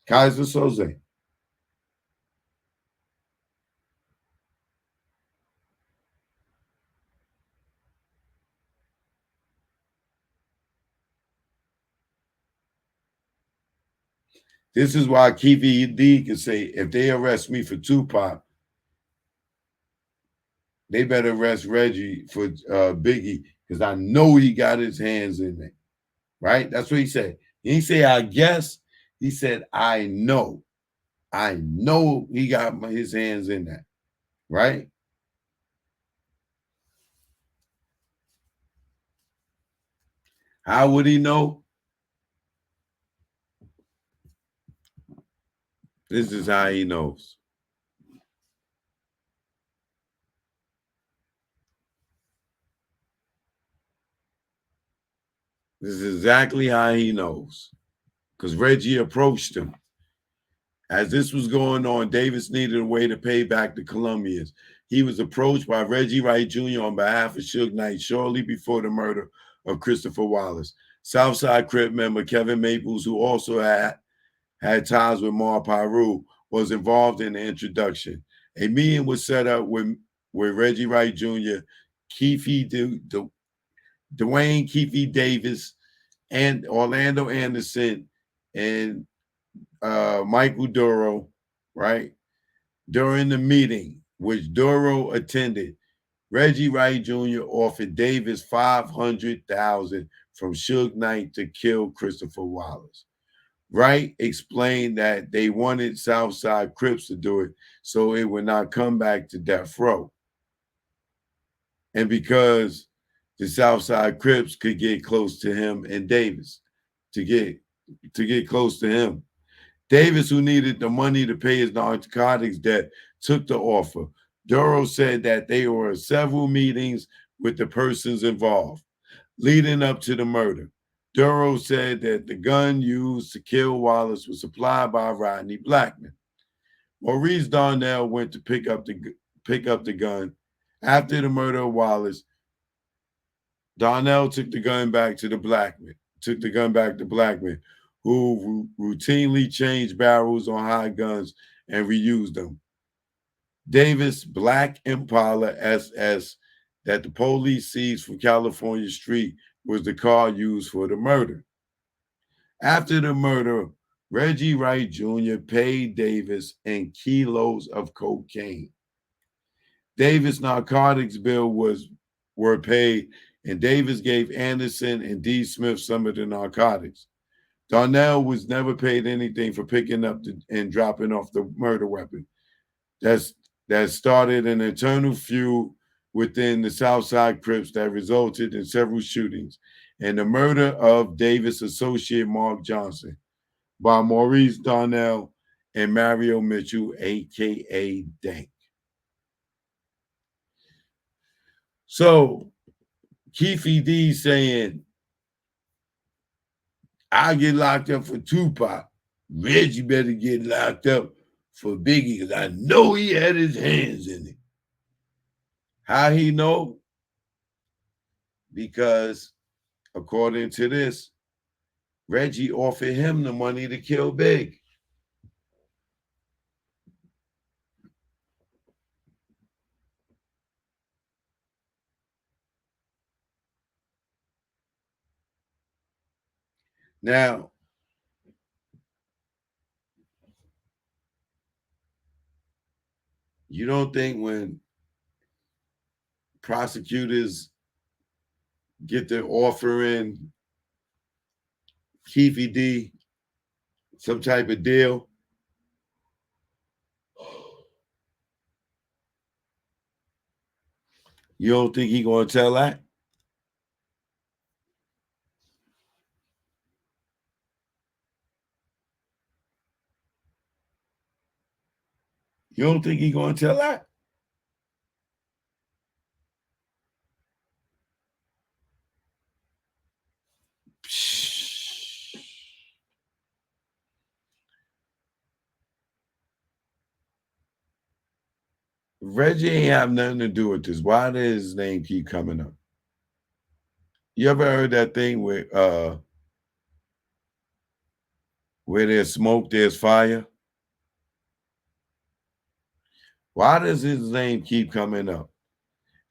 Kaiser Soze. This is why Keefe D can say, if they arrest me for Tupac, they better arrest Reggie for Biggie, because I know he got his hands in it. Right? That's what he said. He didn't say, I guess. He said, I know. I know he got his hands in that. Right? How would he know? This is how he knows. This is exactly how he knows. Because Reggie approached him. As this was going on, Davis needed a way to pay back the Colombians. He was approached by Reggie Wright Jr. on behalf of Suge Knight shortly before the murder of Christopher Wallace. Southside Crip member Kevin Maples, who also had ties with Mar Piru, was involved in the introduction. A meeting was set up with Reggie Wright Jr., Dwayne Keefe Davis, and Orlando Anderson, and Michael Duro, right? During the meeting, which Duro attended, Reggie Wright Jr. offered Davis $500,000 from Suge Knight to kill Christopher Wallace. Wright explained that they wanted Southside Crips to do it so it would not come back to death row. And because the Southside Crips could get close to him and Davis, to get close to him. Davis, who needed the money to pay his narcotics debt, took the offer. Duro said that there were several meetings with the persons involved leading up to the murder. Duro said that the gun used to kill Wallace was supplied by Rodney Blackman. Maurice Darnell went to pick up the gun. After the murder of Wallace, Darnell took the gun back to Blackman, who routinely changed barrels on high guns and reused them. Davis' Black Impala SS that the police seized from California Street was the car used for the murder. After the murder, Reggie Wright Jr. paid Davis in kilos of cocaine. Davis' narcotics bill were paid, and Davis gave Anderson and D. Smith some of the narcotics. Darnell was never paid anything for picking up and dropping off the murder weapon. That started an eternal feud within the Southside Crips that resulted in several shootings and the murder of Davis' associate Mark Johnson by Maurice Darnell and Mario Mitchell, a.k.a. Dank. So Keefe D saying, I get locked up for 2Pac. Reggie better get locked up for Biggie because I know he had his hands in it. How he know? Because according to this, Reggie offered him the money to kill Big. Now, you don't think when prosecutors get their offer in Keefe D some type of deal, you don't think he gonna tell that? You don't think he gonna tell that? Reggie ain't have nothing to do with this. Why does his name keep coming up? You ever heard that thing where there's smoke, there's fire? Why does his name keep coming up?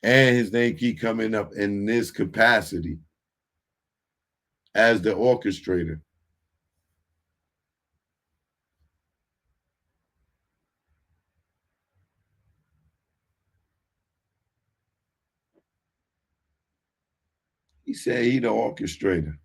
And his name keep coming up in this capacity as the orchestrator. He said he the orchestrator.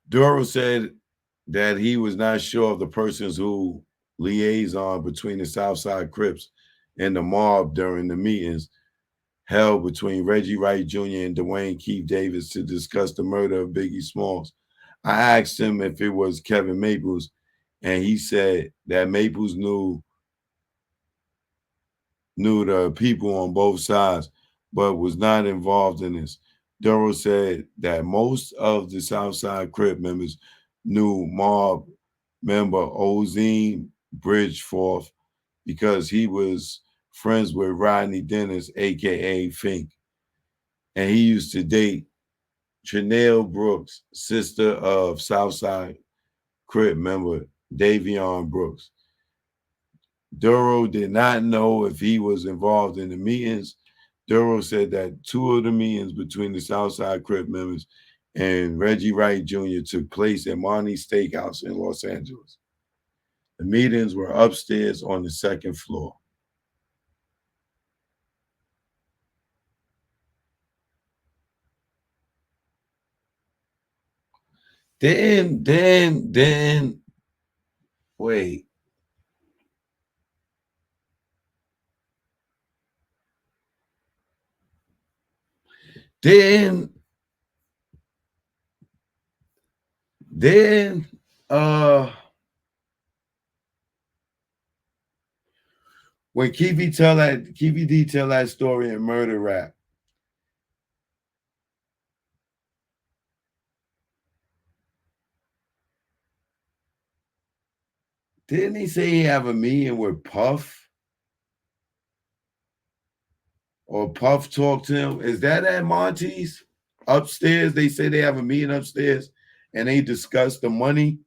Duro said that he was not sure of the persons who liaison between the Southside Crips and the mob during the meetings held between Reggie Wright Jr. and Dwayne Keith Davis to discuss the murder of Biggie Smalls. I asked him if it was Kevin Maples, and he said that Maples knew the people on both sides, but was not involved in this. Duro said that most of the Southside Crip members knew mob member Ozine Bridgeforth because he was friends with Rodney Dennis, aka Fink, and he used to date Chanel Brooks, sister of Southside Crip member Davion Brooks. Duro did not know if he was involved in the meetings. Duro said that two of the meetings between the Southside Crip members and Reggie Wright Jr. took place at Marnie's Steakhouse in Los Angeles. The meetings were upstairs on the second floor. Then, wait. Then, then, when Keefy D tell that story in Murder Rap, didn't he say he have a meeting with Puff? Or Puff talked to him? Is that at Monty's? Upstairs, they say they have a meeting upstairs and they discuss the money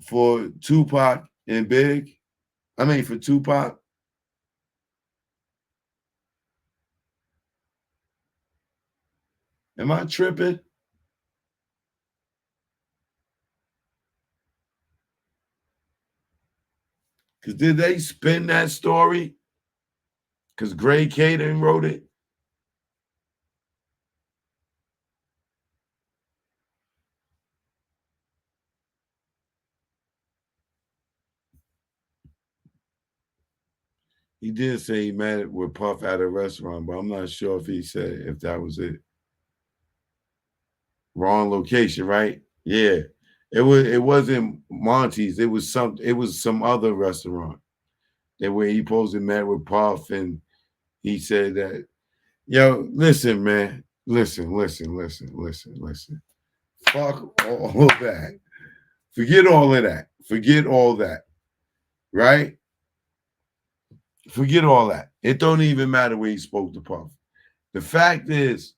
for Tupac and Big. I mean, for Tupac. Am I tripping? Because did they spin that story? Because Gray Caden wrote it. He did say he met with Puff at a restaurant, but I'm not sure if he said if that was it. Wrong location, right? Yeah. It wasn't Monty's. It was some other restaurant. That where he supposedly met with Puff and he said that, yo, listen, man. Listen. Fuck all that. Forget all of that. Forget all that. Right? Forget all that. It don't even matter where he spoke to Puff. The fact is,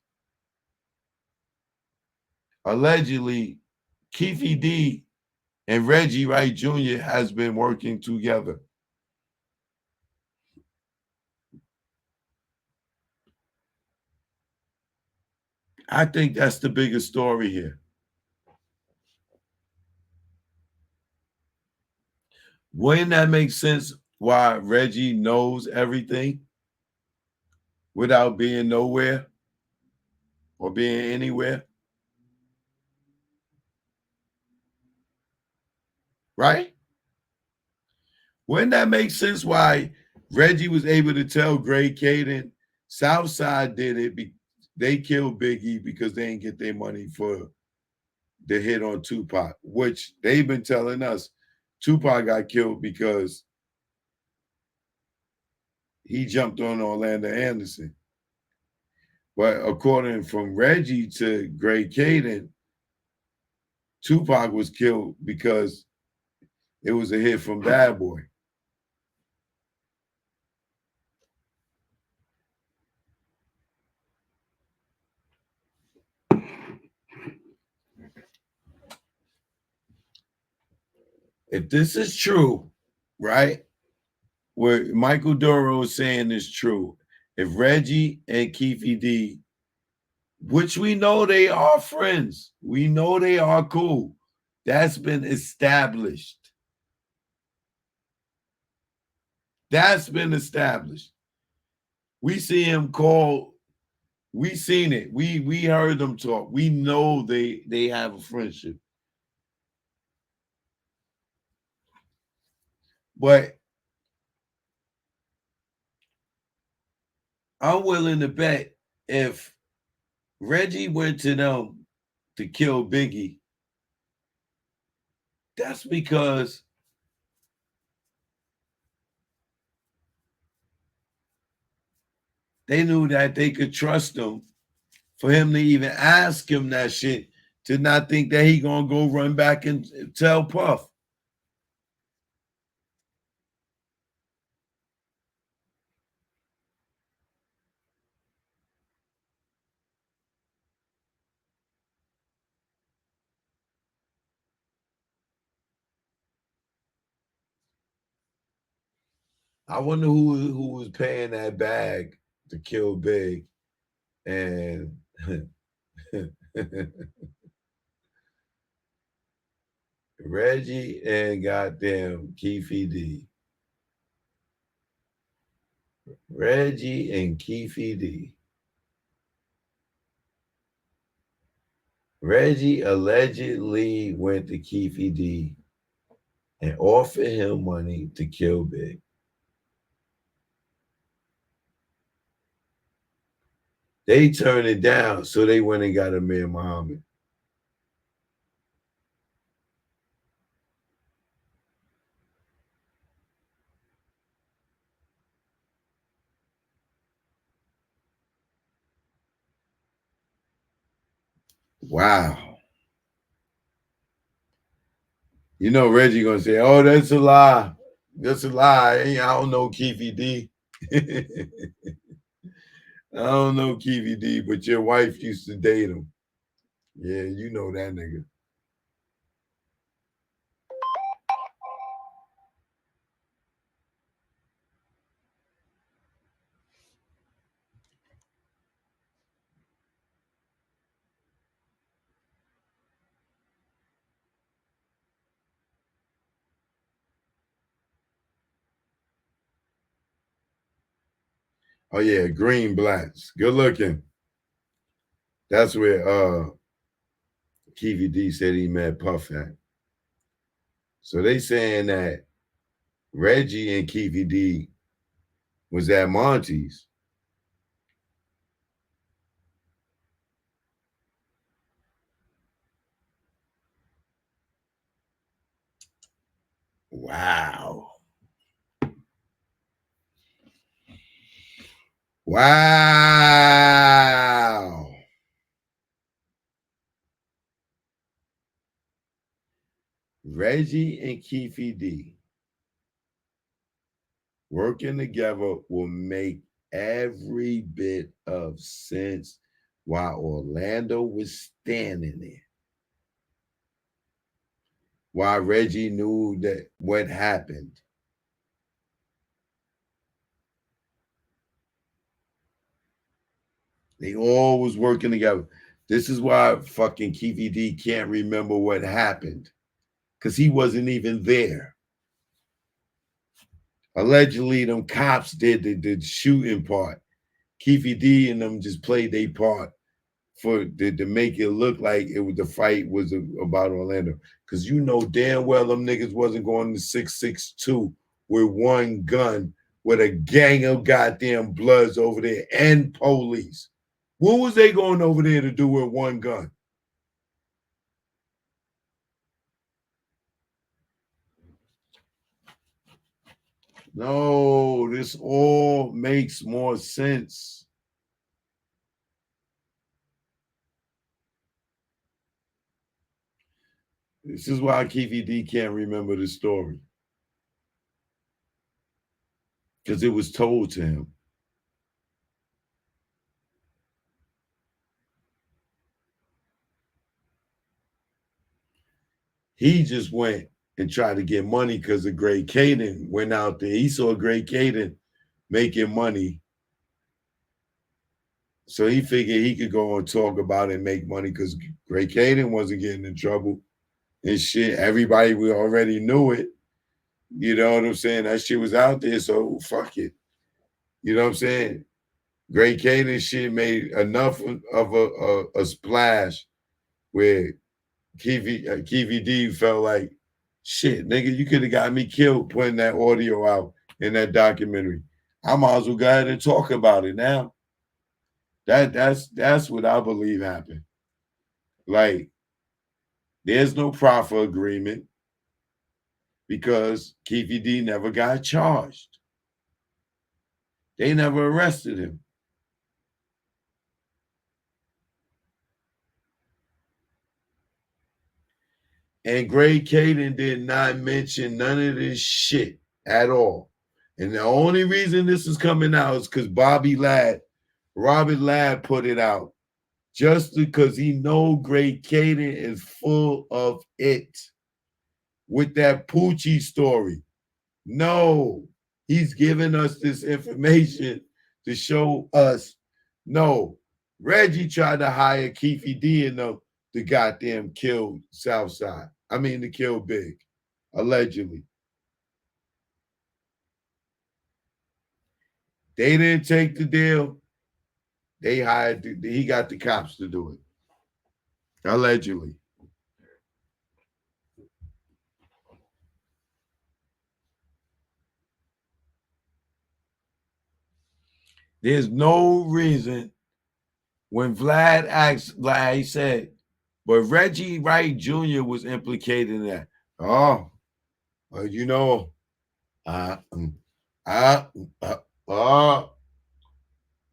allegedly, Keefy D and Reggie Wright Jr. has been working together. I think that's the biggest story here. Wouldn't that make sense why Reggie knows everything without being nowhere or being anywhere? Right? Wouldn't that make sense why Reggie was able to tell Gray Caden Southside did it? They killed Biggie because they didn't get their money for the hit on Tupac, which they've been telling us Tupac got killed because he jumped on Orlando Anderson. But according from Reggie to Gray Caden, Tupac was killed because it was a hit from Bad Boy. If this is true, right? What Michael Duro is saying is true. If Reggie and Keefy D, which we know they are friends, we know they are cool, that's been established. That's been established. We see him call. We seen it. We heard them talk. We know they have a friendship. But I'm willing to bet if Reggie went to them to kill Biggie, that's because they knew that they could trust him for him to even ask him that shit, to not think that he gonna go run back and tell Puff. I wonder who was paying that bag to kill Big, and Reggie and goddamn Keefy D. Reggie and Keefy D. Reggie allegedly went to Keefy D and offered him money to kill Big. They turned it down, so they went and got Amir Muhammad. Wow. You know Reggie gonna say, "Oh, that's a lie. That's a lie. I don't know Keefy D. I don't know Keefy D, but your wife used to date him. Yeah, you know that nigga." Oh yeah, Green Blacks. Good looking. That's where Keefy D said he met Puff at. So they saying that Reggie and Keefy D was at Monty's. Wow. Wow. Reggie and Keefy D working together will make every bit of sense while Orlando was standing there. While Reggie knew that what happened. They all was working together. This is why fucking Keefy D can't remember what happened. Because he wasn't even there. Allegedly, them cops did the shooting part. Keefy D and them just played their part for to make it look like it was the fight was about Orlando. Because you know damn well them niggas wasn't going to 662 with one gun with a gang of goddamn bloods over there and police. What was they going over there to do with one gun? No, this all makes more sense. This is why Keefy D can't remember the story. Because it was told to him. He just went and tried to get money because of Great Caden went out there. He saw Great Caden making money. So he figured he could go and talk about it and make money because Great Caden wasn't getting in trouble and shit. Everybody we already knew it. You know what I'm saying? That shit was out there, so fuck it. You know what I'm saying? Great Caden shit made enough of a splash where Kiwi D felt like, shit, nigga, you could have got me killed putting that audio out in that documentary. I might as well go ahead and talk about it now. That's what I believe happened. Like, there's no proffer agreement because Keefe D never got charged. They never arrested him. And Greg Caden did not mention none of this shit at all. And the only reason this is coming out is because Robert Ladd put it out. Just because he know Greg Caden is full of it with that Poochie story. No, he's giving us this information to show us. No, Reggie tried to hire Keefe D and them to goddamn kill Southside. I mean, to kill Big, allegedly. They didn't take the deal. They hired. He got the cops to do it, allegedly. There's no reason when Vlad asked, Vlad, he said, but Reggie Wright Jr. was implicated in that. Oh, well, you know, uh, uh, uh, uh,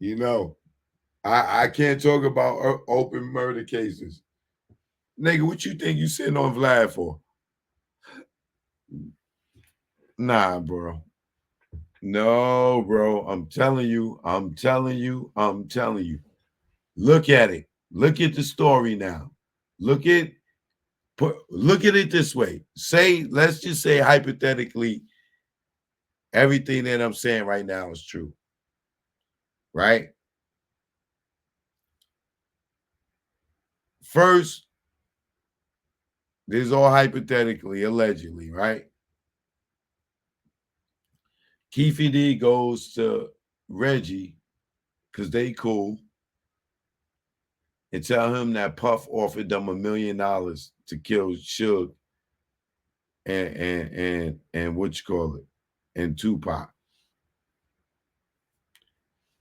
you know, I can't talk about open murder cases. Nigga, what you think you sitting on Vlad for? Nah, bro. No, bro. I'm telling you. I'm telling you. I'm telling you. Look at it. Look at the story now. Look at look at it this way. Let's just say hypothetically, everything that I'm saying right now is true. Right? First, this is all hypothetically, allegedly, right? Keefe D goes to Reggie because they cool and tell him that Puff offered them $1 million to kill Suge and what you call it, and 2Pac.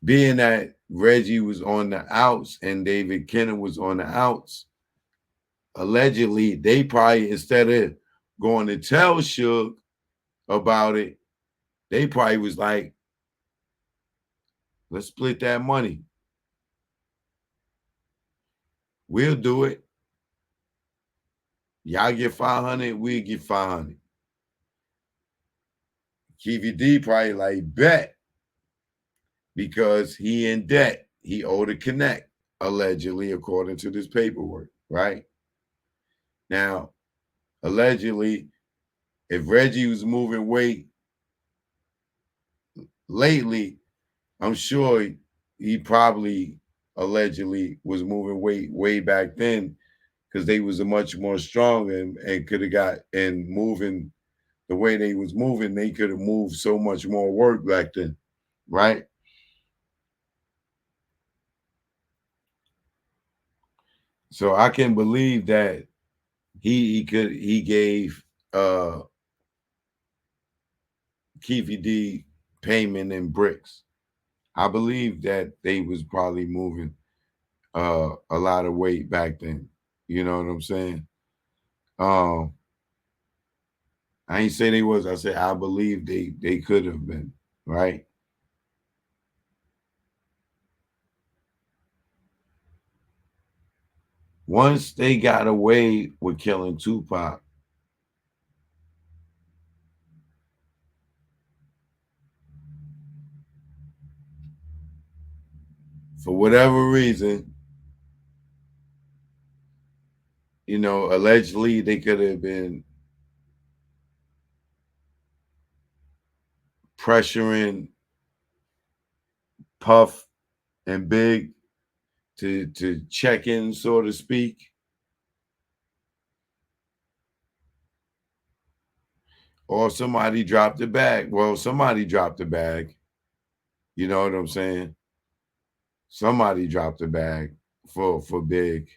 Being that Reggie was on the outs and David Kenner was on the outs, allegedly they probably, instead of going to tell Suge about it, they probably was like, let's split that money. We'll do it. Y'all get 500, we'll get 500. Keefe D probably like, bet, because he in debt. He owed a connect, allegedly, according to this paperwork, right? Now, allegedly, if Reggie was moving weight lately, I'm sure he probably allegedly was moving weight way back then because they was a much more strong and could have got, and moving the way they was moving, they could have moved so much more work back then, right? So I can believe that he gave Keefe D payment in bricks. I believe that they was probably moving a lot of weight back then. You know what I'm saying? Um, I ain't say they was. I said I believe they could have been, right. Once they got away with killing Tupac, for whatever reason, allegedly they could have been pressuring Puff and Big to check in, so to speak. Or somebody dropped the bag. Well, somebody dropped the bag. You know what I'm saying? Somebody dropped the bag for Big.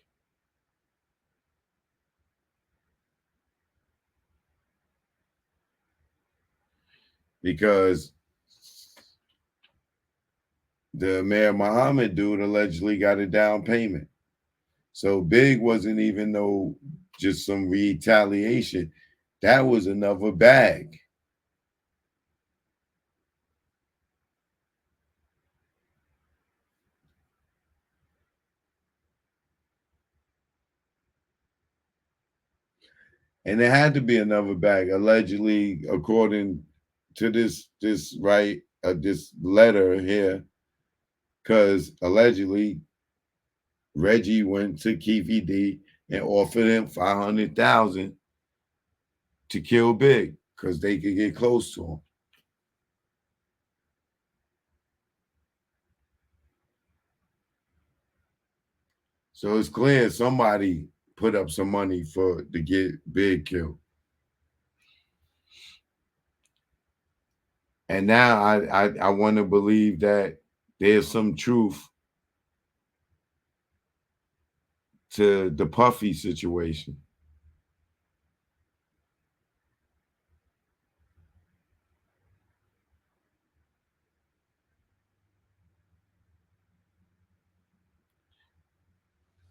Because the Mayor Muhammad dude allegedly got a down payment. So Big wasn't even no just some retaliation. That was another bag. And there had to be another bag, allegedly, according to this right this letter here, because allegedly Reggie went to Keefe D and offered him 500,000 to kill Big because they could get close to him. So it's clear somebody put up some money for to get Big killed. And now I want to believe that there's some truth to the Puffy situation.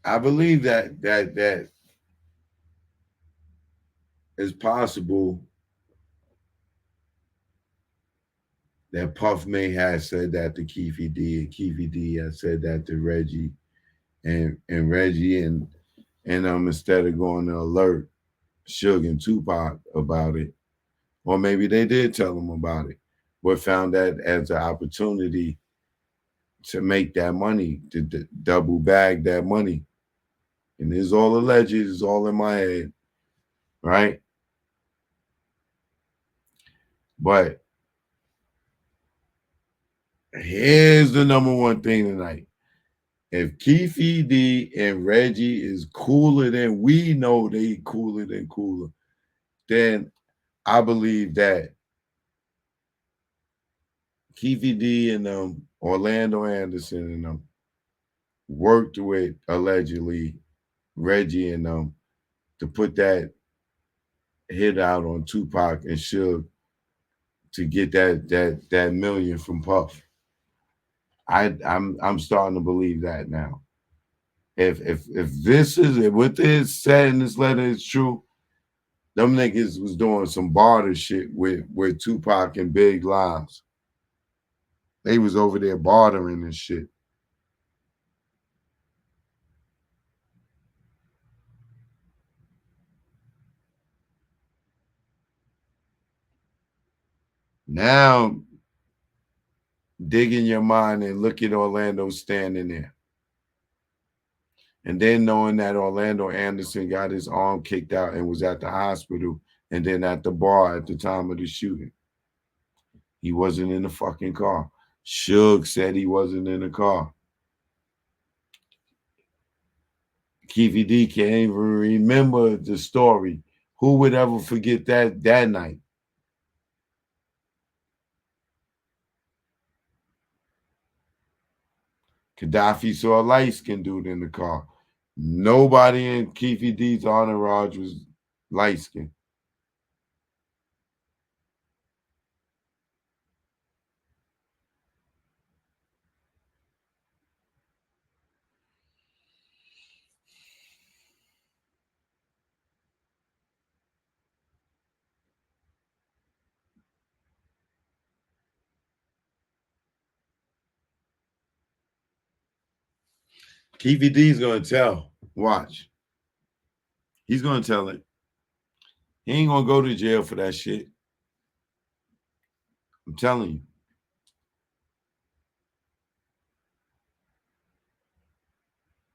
I believe that it's possible that Puff may have said that to Keefe D, and Keefe D has said that to Reggie, and Reggie and instead of going to alert Suge and Tupac about it, or maybe they did tell them about it, but found that as an opportunity to make that money, to double bag that money. And it's all alleged, it's all in my head, right? But here's the number one thing tonight. If Keefe D and Reggie is cooler than we know they cooler than cooler, then I believe that Keefe D and Orlando Anderson and worked with allegedly Reggie and to put that hit out on Tupac and Suge to get that million from Puff. I'm starting to believe that now. If this is if what this said in this letter is true, them niggas was doing some barter shit with Tupac and Big lives. They was over there bartering and shit. Now dig in your mind and look at Orlando standing there. And then knowing that Orlando Anderson got his arm kicked out and was at the hospital and then at the bar at the time of the shooting. He wasn't in the fucking car. Suge said he wasn't in the car. Keefe D can't even remember the story. Who would ever forget that night? Gaddafi saw a light-skinned dude in the car. Nobody in Keefe D's entourage was light-skinned. Keefe D's gonna tell. Watch. He's gonna tell it. He ain't gonna go to jail for that shit. I'm telling you.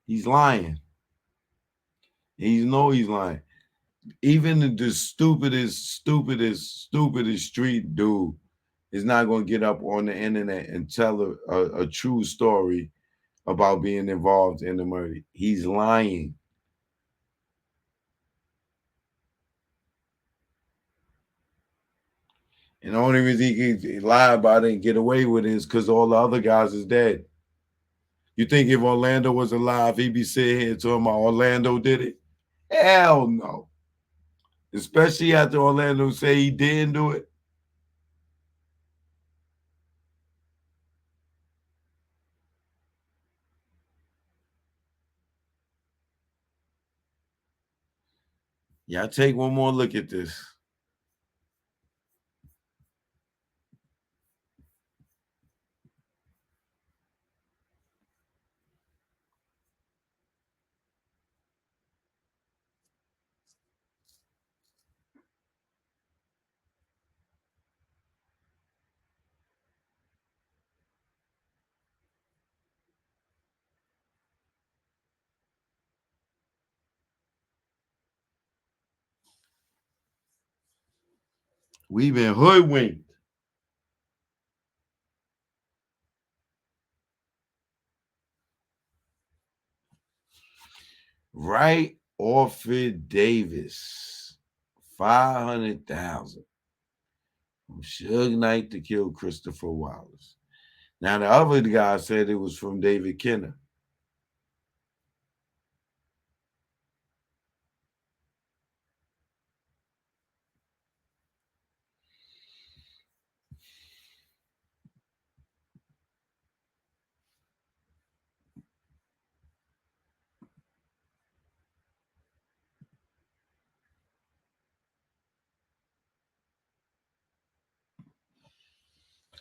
He's lying. He know he's lying. Even the stupidest street dude is not gonna get up on the internet and tell a true story about being involved in the murder. He's lying. And the only reason he can lie about it and get away with it is because all the other guys is dead. You think if Orlando was alive, he'd be sitting here talking about Orlando did it? Hell no. Especially after Orlando say he didn't do it. Y'all take one more look at this. We've been hoodwinked. Right Orford Davis, 500,000 from Suge Knight to kill Christopher Wallace. Now the other guy said it was from David Kenner.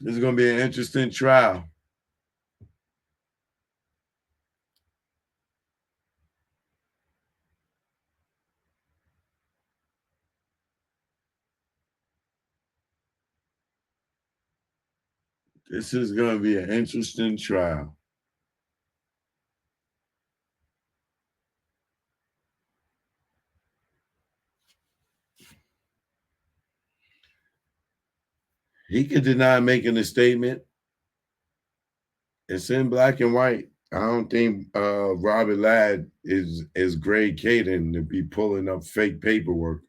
This is going to be an interesting trial. This is going to be an interesting trial. He could deny making a statement. It's in black and white. I don't think Robert Ladd is Greg Caden to be pulling up fake paperwork.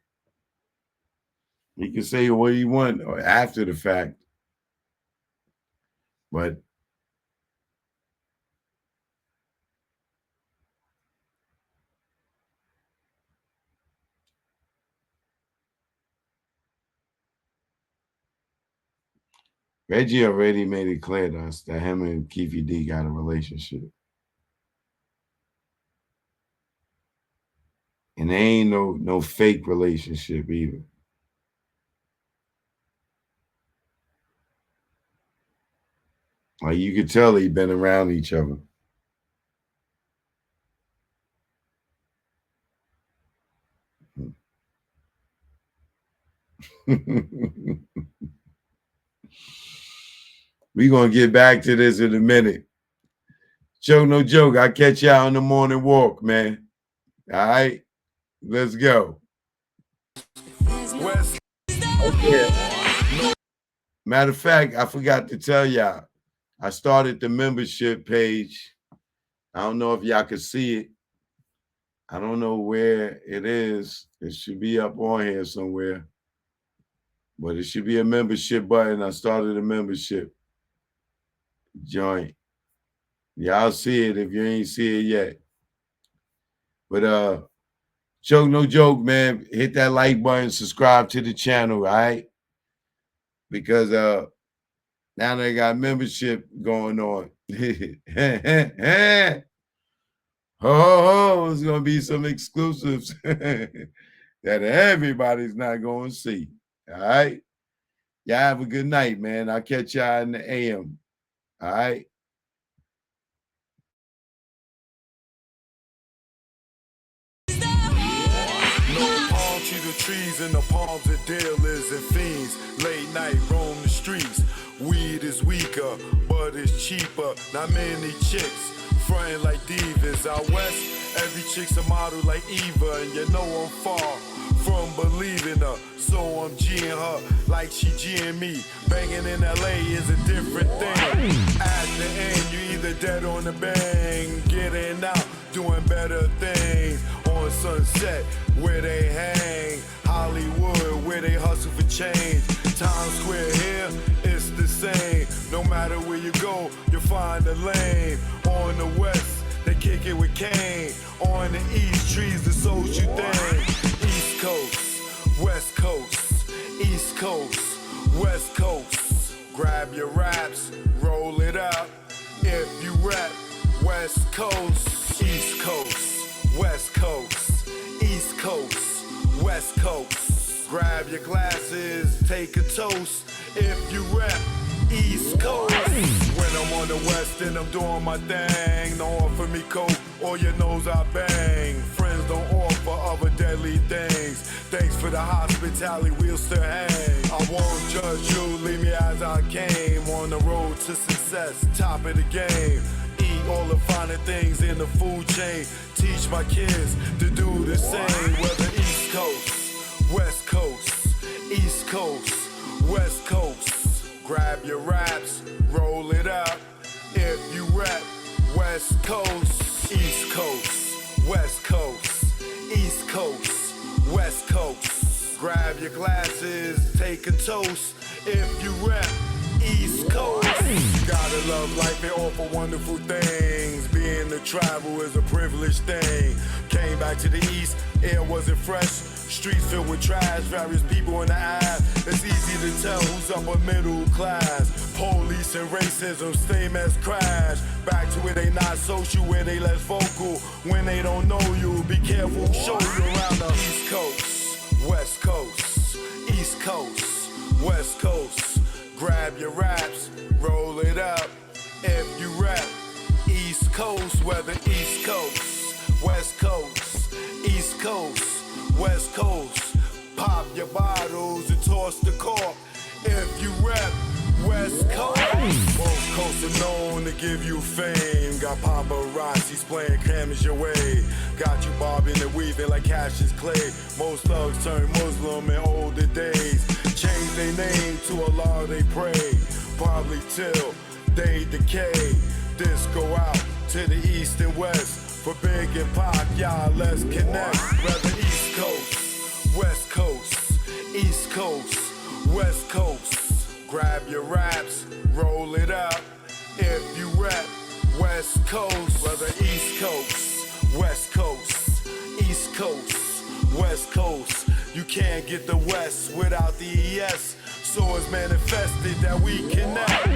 He can say what he wants after the fact. But Reggie already made it clear to us that him and Keefy D got a relationship. And there ain't no fake relationship either. Like you could tell they've been around each other. We're going to get back to this in a minute. Joke, no joke. I'll catch y'all on the morning walk, man. All right? Let's go. Okay. Matter of fact, I forgot to tell y'all. I started the membership page. I don't know if y'all can see it. I don't know where it is. It should be up on here somewhere. But it should be a membership button. I started a membership joint. Y'all see it if you ain't see it yet. But joke, no joke, man. Hit that like button, subscribe to the channel, all right? Because now they got membership going on. Oh, it's gonna be some exclusives that everybody's not gonna see. All right. Y'all have a good night, man. I'll catch y'all in the AM. All right. The trees in the palms of dealers and fiends. Late night roam the streets. Weed is weaker, but it's cheaper. Not many chicks frontin' like divas. Out west, every chick's a model like Eva, and you know I'm far from believing her. So I'm G'ing her like she G'ing me. Banging in LA is a different thing. At the end, you either dead on the bang, getting out, doing better things. On Sunset, where they hang. Hollywood, where they hustle for change. Times Square here, it's the same. No matter where you go, you'll find a lane. On the west, they kick it with Kane. On the east, trees, the social thing. East Coast, West Coast, East Coast, West Coast. Grab your raps, roll it up. If you rap, West Coast, East Coast, West Coast, East Coast, West Coast. Grab your glasses, take a toast. If you rap East Coast. When I'm on the West and I'm doing my thing, don't offer me coke or your nose I bang. Friends don't offer other deadly things. Thanks for the hospitality, we'll still hang. I won't judge you, leave me as I came. On the road to success, top of the game. Eat all the finer things in the food chain. Teach my kids to do the same. Whether East Coast, West Coast, East Coast, West Coast. Grab your raps, roll it up. If you rap West Coast, East Coast, West Coast, East Coast, West Coast. Grab your glasses, take a toast. If you rap East Coast. Gotta love life and offer wonderful things. Being to travel is a privileged thing. Came back to the East, air wasn't fresh. Streets filled with trash, various people in the eye. It's easy to tell who's upper middle class. Police and racism, same as crash. Back to where they not social, where they less vocal. When they don't know you, be careful, show you around the East Coast, West Coast, East Coast, West Coast. Grab your raps, roll it up. If you rap East Coast, whether East Coast, West Coast, East Coast, West Coast. Pop your bottles and toss the cork. If you rap West Coast. Both coasts are known to give you fame. Got paparazzis playing cameras your way. Got you bobbing and weaving like Cassius Clay. Most thugs turn Muslim in older days. Change their name to Allah they pray. Probably till they decay. This go out to the east and west. For Big and Pac, y'all let's connect. Whether East Coast, West Coast, East Coast, West Coast. Grab your raps, roll it up. If you rap West Coast, whether East Coast, West Coast, East Coast, West Coast. You can't get the West without the ES. So it's manifested that we connect.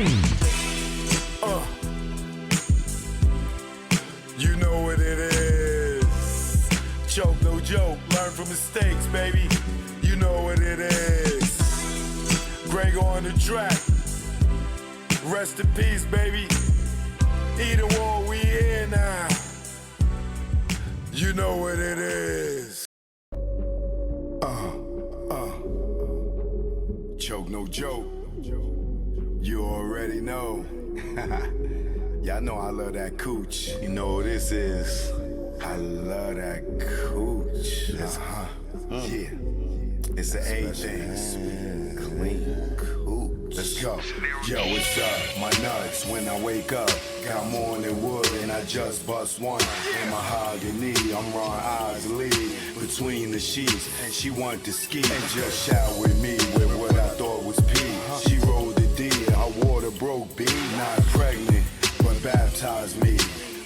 You know what it is. Choke, no joke. Learn from mistakes, baby. You know what it is. Greg on the track. Rest in peace, baby. Either war, we here now. You know what it is. Choke, no joke. You already know. Y'all know I love that cooch. You know what this is. I love that cooch. Yeah. It's the A thing. Clean cooch. Let's go. Yo, what's up? My nuts when I wake up. Got morning wood and I just bust one. In mahogany, I'm Ron Isley. Between the sheets, and she want to ski. And just shout with me with what I thought was pee. She rolled the D, her water broke B. Not pregnant, but baptized me.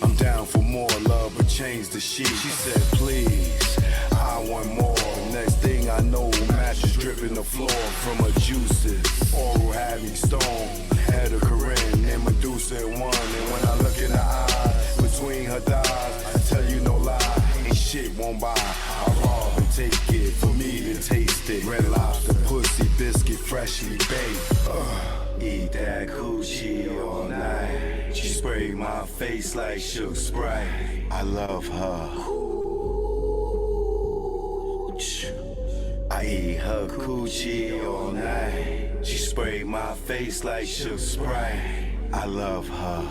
I'm down for more love, but change the sheet. She said, please, I want more. Next thing I know, mattress dripping the floor from her juices. Oral had me stoned, had a Corinne and Medusa in one. And when I look in her eyes, between her thighs, I tell you no lie, ain't shit won't buy. I rob and take it for me to taste it. Red Lobster, pussy, biscuit, freshly baked. Eat that coochie all night. She sprayed my face like Shook Sprite. I love her. I eat her coochie all night. She sprayed my face like Shook Sprite. I love her.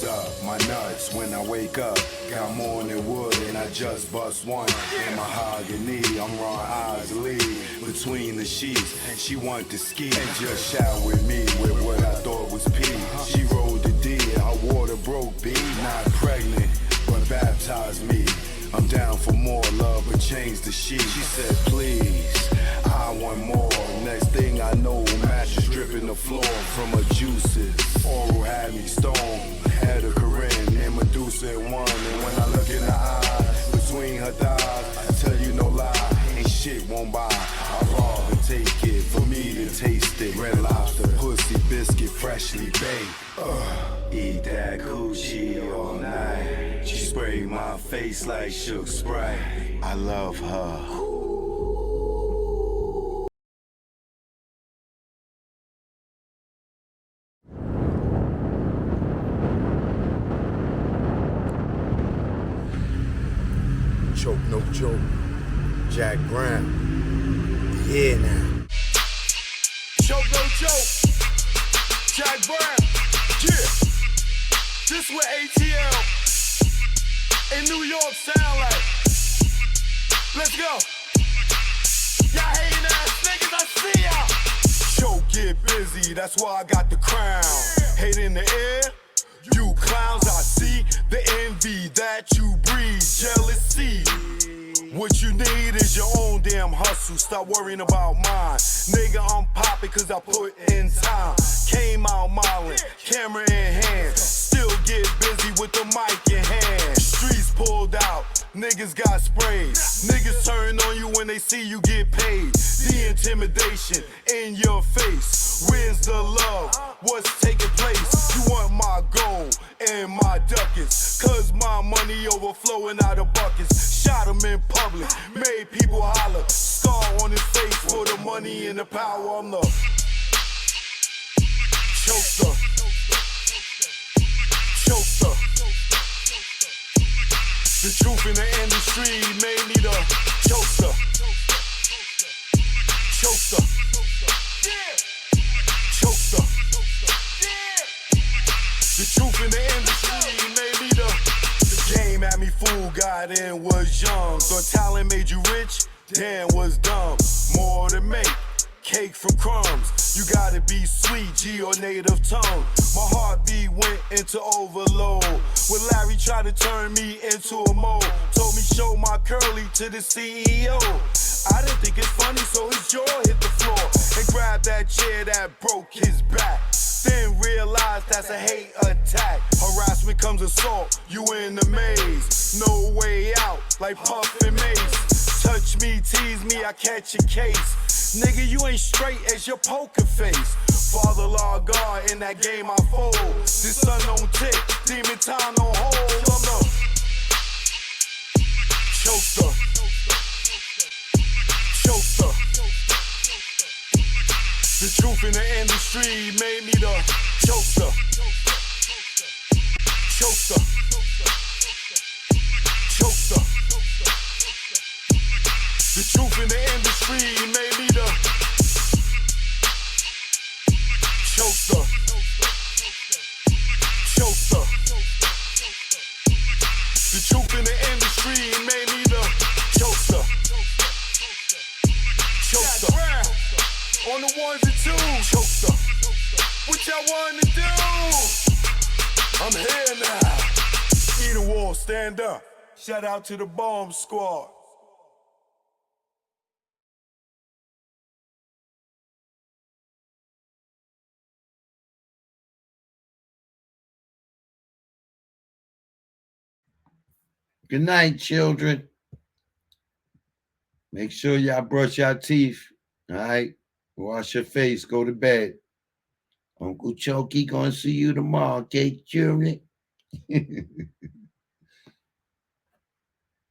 Up my nuts when I wake up. Got morning wood and I just bust one. In mahogany, I'm Ron Isley. Between the sheets, and she want to ski. And just shout with me with what I thought was pee. She rolled the D and her water broke B. Not pregnant, but baptized me. I'm down for more love, but change the sheet. She said, please, I want more. Next thing I know, mattress dripping the floor from her juices. Oral had me stoned, had a Corinne and Medusa in one. And when I look in her eyes, between her thighs, I tell you no lie, ain't shit won't buy. I rob and take it for me to taste it. Red Lobster, pussy, biscuit, freshly baked. Eat that coochie all night. She sprayed spray my face like Shook Spray. I love her. Choke, no joke. Jack Brown. Yeah, now. Choke, no joke. Jack Brown. Yeah. This what ATL in New York sound like. Let's go. Y'all hating ass niggas, I see y'all. Choke, get busy, that's why I got the crown. Hate in the air. You clowns, I see the envy that you breed, jealousy. What you need is your own damn hustle. Stop worrying about mine. Nigga, I'm poppin' cause I put in time. Came out modeling, camera in hand. Still get busy with the mic in hand. Streets pulled out, niggas got sprayed. Niggas turn on you when they see you get paid. The intimidation in your face. Where's the love? What's taking place? You want my gold and my ducats, cause my money overflowing out of buckets. Shot him in public, made people holler. Scar on his face for the money and the power. I'm the chokester. Chokester. The truth in the industry made me the chokester. Chokester. Chokester. The truth in the industry made me the game had me fooled, got in, was young. Thought talent made you rich, damn was dumb. More to make, cake from crumbs. You gotta be sweet, G or native tongue. My heartbeat went into overload when Larry tried to turn me into a mole. Told me show my curly to the CEO. I didn't think it's funny, so his jaw hit the floor and grabbed that chair that broke his back. Then realized that's a hate attack. Harassment comes assault, you in the maze. No way out, like Puff and Mace. Touch me, tease me, I catch a case. Nigga, you ain't straight as your poker face. Father law God, in that game I fold. This sun don't tick, demon time don't hold. I'm the chokester. Chokester. The truth in the industry made me the chokester. Chokester. Chokester. The truth in the industry made me the chokester. Chokester. The truth in the industry made me the chokester. Chokester. On the ones and twos, chokester. What y'all want to do? I'm here now. Eat a wall, stand up. Shout out to the bomb squad. Good night, children. Make sure y'all brush your teeth. All right? Wash your face. Go to bed. Uncle Chokey gonna see you tomorrow, okay, children?